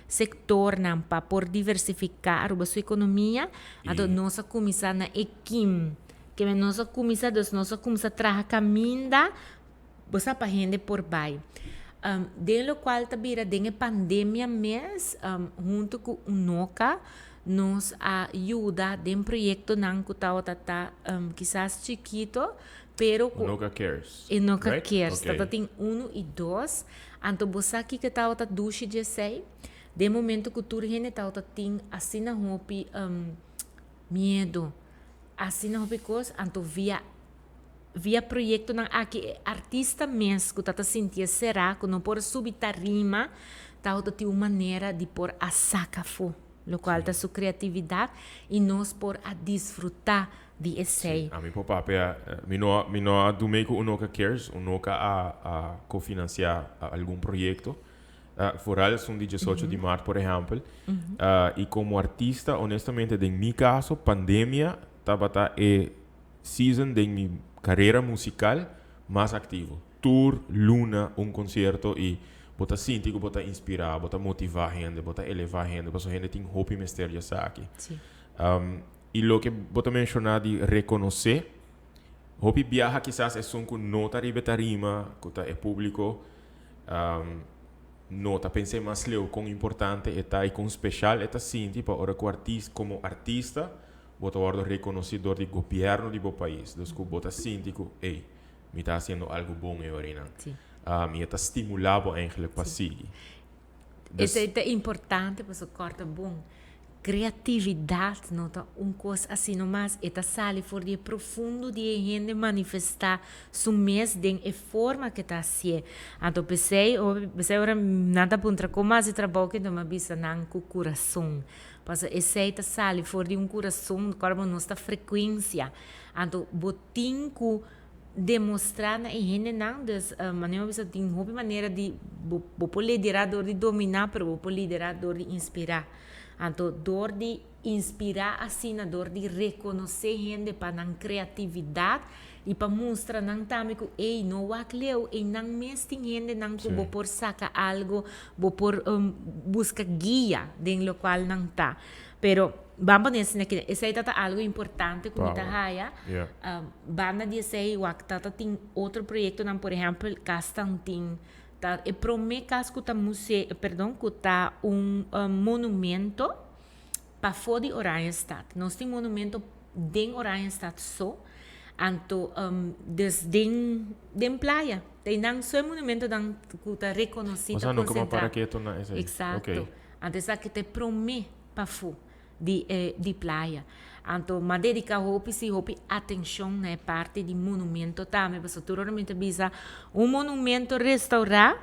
sector não para por diversificar a sua economia, então nós começar na equim, que nós começar a trabalhar caminda, você para gente por baixo. De lo qual também a pandemia mês, junto com o NOCA, nos ajuda em projeto não que tá quizás chiquito, pero Noca Cares. E Noca right? Cares. Okay. Tata tem 1 e 2. Então, você aqui que tá outra duche de sei, de momento que tu rene tá outra tem assim na hopi medo, assim na hopi coisa, então via projeto na aqui artista mesmo que tá sentir será que não por subir tarima, tá outra tem uma maneira de por a saca fo, lo qual tá sua criatividade e nós por a desfrutar de essay. A mi papá mi no do meio com o Noca Cares, o Noca a cofinanciar algum projeto. Foral são de 18 de março, por exemplo. E como artista, honestamente, em meu caso, pandemia estava season de minha carreira musical mais ativo. Tour, luna, concerto e bota sentir que bota inspirar, bota motivar gente, bota elevar gente, porque a gente tem hope e mistério aqui. E lo que bota mencionar de reconhecer, hope viaja quizás é um que nota ribe tarima, que é público, nota pensei mais leu com importante e com especial eta sinti para ora como artista bota guardo reconhecedor do governo do país dos que bota sinti que ei me está fazendo algo bom agora me está estimulado eigenlijk para seguir. Isso é importante para o corta bom. Criatividade, não tá coisa assim, mas é sali for de profundo de gente manifestar su mês de forma que tá assim. Então pensei ora nada contra como mas trabalho que não bisa não com coração. Passa esse tá sali for de coração, corpo nossa frequência. Então botin ku demonstrar na gente não das maneira bisa tem uma maneira de bo liderador de dominar, pero bo liderador de inspirar. Então, dor de inspirar assim, dor de reconhecer gente para a criatividade e para mostrar não também que ei não leu e não mesmo tem gente não que vou por sacar algo, vou por busca guia dentro do qual não tá. Pero vamos nesse aqui, esse aí tá algo importante como tá raia. Banda de sei o que tem outro projeto não, por exemplo, Castantin. E para mim, caso que está monumento para fora de Oranjestad. Nós temos monumento em Oranjestad só, então desde a praia. Tem não só monumento que está reconhecido, concentrado. Mas não para que tu não é. Exato. Então aqui te promete para fora de praia. Então, mas dedicar hopi atenção na parte de monumento também, porque normalmente bisa monumento restaurar,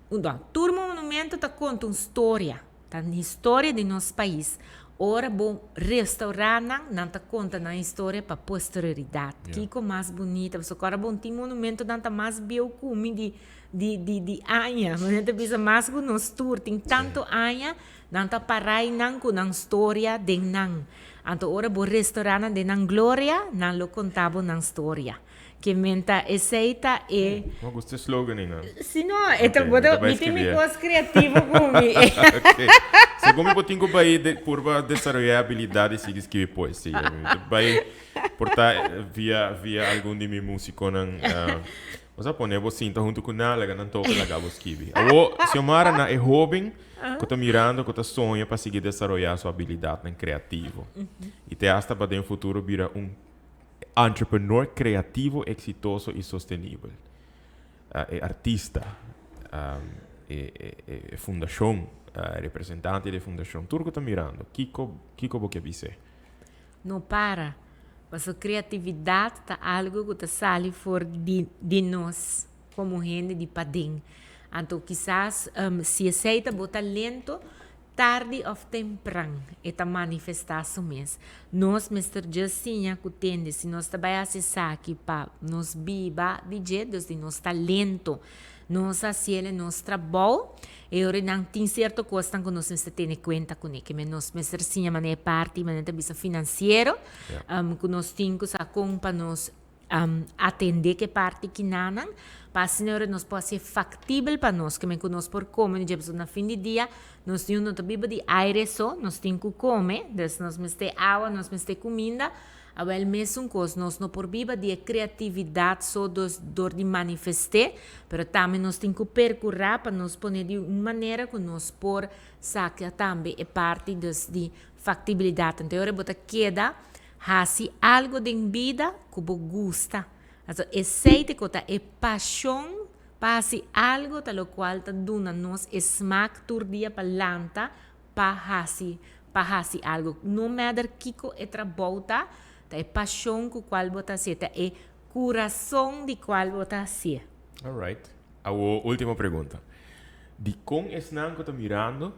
monumento tá conta uma história, tá na história de nosso país. Ora bom restaurar não tá conta na história para posterioridade. Que mais bonita, porque agora bom tem monumento não tá mais biocume de anha, mas não bisa mais com nos tour tem tanto anha, não tá parai não com a história de não. Então, ora, o restaurante de Nang Gloria, não lo contava na história. Que menta aceita e... Não gostei do slogan, não? Se não, então, me tem uma coisa criativa comigo. Se como eu tenho que por desenvolver habilidades de escrever poesia. Vai portar via algum de minha música não... Você pode você sinta junto com ela, que não toca na gabo escrever. Ou se eu mora na jovem, que está mirando, que está sonhando para seguir desenvolver sua habilidade criativa. E te hasta para no futuro vira entrepreneur criativo, exitoso e sustentável. Artista, fundação, representante de fundação, tudo que está mirando. Kiko você dizer? Não para. Mas a criatividade é algo que está saindo fora de nós, como gente de Padem. Então, quizás, se aceita o talento, tarde ou temprano, eta manifestação mesmo. Nós, Mr. Justinha, que tende, se nós trabalhar acessar aqui para nos biba de jeito, de nosso talento, nós acele, nosso trabalho, e ora não tem certa coisa que nós temos que ter conta com ele, que nós, Mr. Justinha, maneira parte, maneira também financeiro, que nós temos que acompanhar atender que parte que nanan para assim nós pode ser factível para nós que nós por comer na fim de dia nós temos uma bíblia de aire só nós temos que comer nós temos ter água nós temos ter comida a mesmo coisa nós não por bíblia de criatividade só dor de manifestar mas também nós temos que percorrer para nós pôr de uma maneira que nós por sacar também é parte de factibilidade então eu botar queda hasi algo de vida que você gosta. Also, aceite que é paixão para algo tal qual está dando nos smack todo dia para lanta para hasi algo. Não matter que é trabalho é paixão com qual você ser, é coração de qual você ser. Alright. A última pergunta. De como é que está mirando,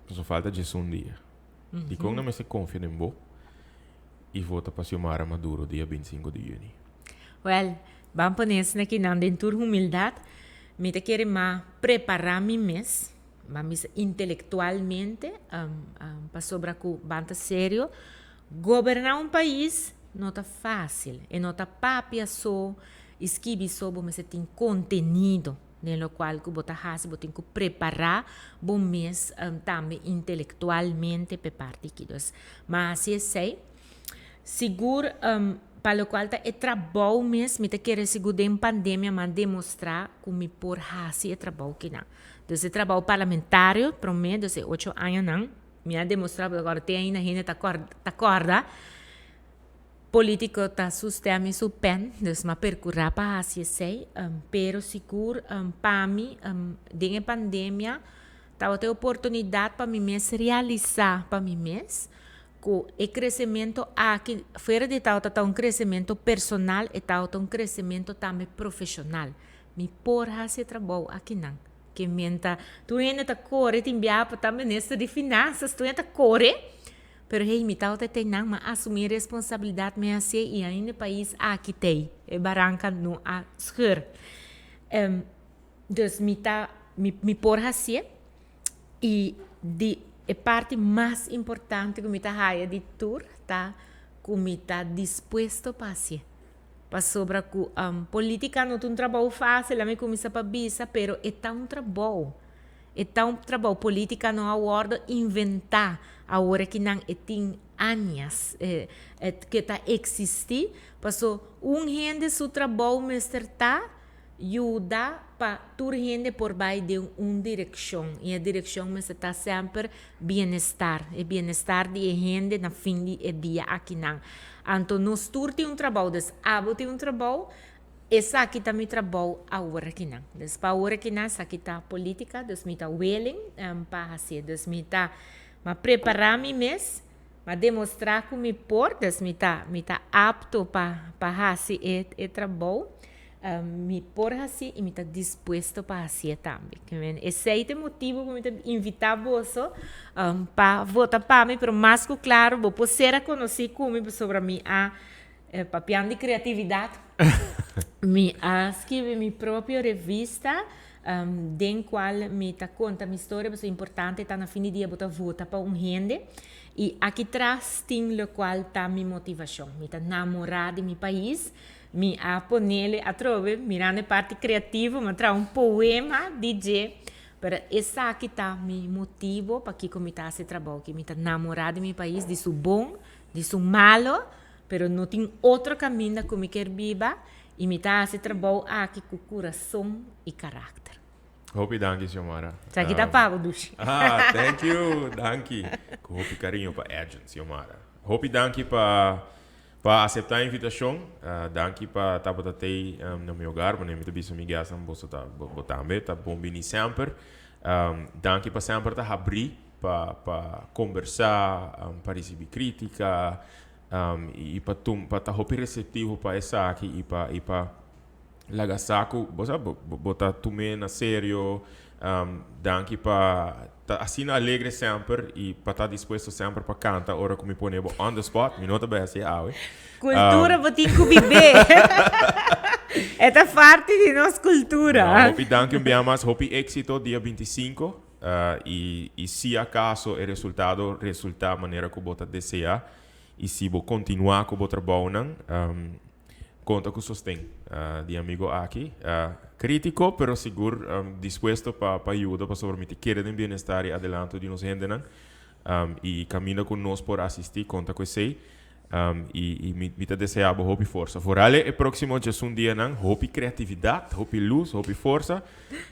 só falta de um dia. De como não me se confia em você e vota para Xiomara Maduro dia 25 de junho? Well, vamos para isso aqui não dentro de humildade. Me te quero preparar me mesmo, mas intelectualmente, para sobre o banta sério. Governar um país não está fácil, e não está papia só, esquive só, mas tem conteúdo. No qual que você tem que preparar bom mês também intelectualmente para parte que mas se sei seguro para o qual é trabalho mesmo me quer seguro em pandemia mas demonstrar como por fazer trabalho que não então trabalho parlamentário para mim 8 anos não me demonstrar agora tem ainda gente tá corda político está sustendo su pen, dus ma percorrer para assim sei, pero seguro para mim, dentro da pandemia, estava ter oportunidade para mim mesmo realizar para mim mesmo, com o crescimento aqui, fora de tal tá um crescimento personal e tal um crescimento também profissional, me porra esse trabalho aqui não, que menta, tu ainda tá corre, te enviar para também nessa de finanças, tu ainda corre. Pero hey, mi tao te tenang ma-assumir responsabilidade me assim e ainda país aqui tem e barranca no a schur. Dus mi por assim e de a parte mais importante que mi ta haia de tour tá que mi ta disposto para assim. Para sobre que política não é um trabalho fácil, a mim começa para bisa, pero é um trabalho. Então, trabalho política não é a hora de inventar a hora que não tem anos que está existir, passou gente seu trabalho mestre tá ajuda para toda gente por baixo de uma direção e a direção mestre está sempre bem-estar e bem-estar de gente na fim de dia aqui não. Então, nós todos temos trabalho, abo tem trabalho. Essa aqui também trabalho a hora que não. Para a hora que não, essa aqui está política, dus me está willing para fazer, dus me está preparar me mesmo, para demonstrar que me pôr, dus me está apto para fazer e trabalho, me pôr assim e me está disposto para fazer também. Esse é o motivo que me está invitar você para votar para mim, mas mais que claro, vou poder conhecer comigo sobre mim papiando de criatividade. Me escrevi minha própria revista, den qual me conta minha história, mas é importante estar na fim de dia botar vota para gente. E aqui atrás tem o qual está minha motivação. Me está namorar de meu país, me aponele a trove, mirando a parte criativa, me traz poema, DJ. Para essa aqui está meu motivo para que eu esse trabalho, que me está namorar de meu país, de seu bom, de seu malo, pero não tem outro caminho que eu quero viver. Imitar esse trabalho aqui com coração e caráter. Hope danke, Xiomara. Já que tá pago, Dushi. Thank you, danke. Hope carinho para agent, Xiomara. Hope danke para aceitar a invitação. Danke para estar no meu lugar, para me ter Miguel, você tá botando, tá bom bem sempre. Danke para sempre estar abrir para conversar, para receber crítica. E para estar receptivo para essa aqui e para lagasaku, bota tume na sério, danke para assim alegre sempre e para estar disposto sempre para cantar, ora como me põe on the spot, me nota bem assim, Cultura botin ku viver. Esta parte de nossa cultura. Hopi danke um bem mais, hopi éxito dia 25 e se acaso o resultado resulta da maneira que você deseja e se você continuar com o trabalho, conta com o sustento de amigo aqui. Crítico, pero seguro disposto para ajudar, para permitir que querem bem-estar e adelanto de nos gente, e caminha conosco por assistir, conta com isso. E me deseava hope força. Forale é próximo de um dia não, hope criatividade, hope luz, hope força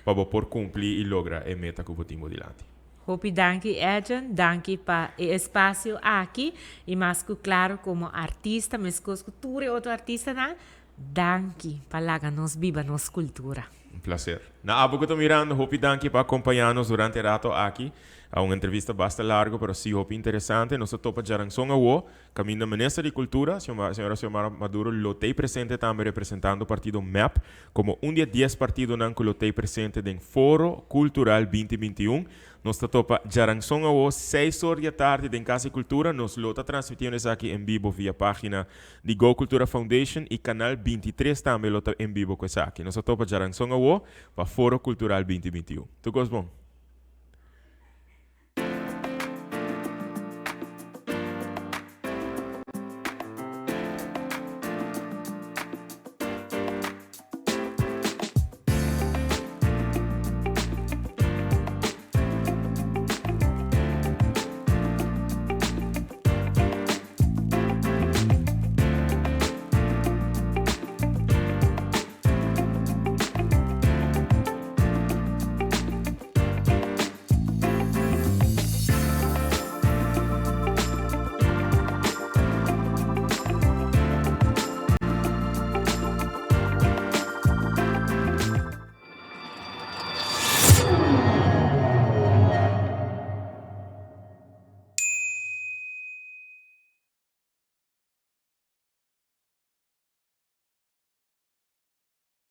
para por cumprir e lograr a meta que botimos dilante. Hope danke Edson, danke para o espaço aqui e mais que claro como artista, mas com cultura e outro artista não, danke para nos viva nossa cultura. Um prazer. Na abo que estou mirando, hope danke para acompanhar-nos durante o rato aqui. A uma entrevista bastante larga, pero sí hope interessante. Nós topa Jaransong Awo, caminho da Ministra de Cultura, senhora Xiomara Maduro, lotei presente também representando o partido MEP, como dia 10 partido não que lotei presente no Foro Cultural 2021. Nós topa Jaransong Awo, 6 horas da tarde, em Casa Cultura. Nós lota transmitindo aqui em vivo via página de Go Cultura Foundation e canal 23 também lota em vivo com isso aqui. Nós topa Jaransong Awo para Foro Cultural 2021. Tu gostas bom?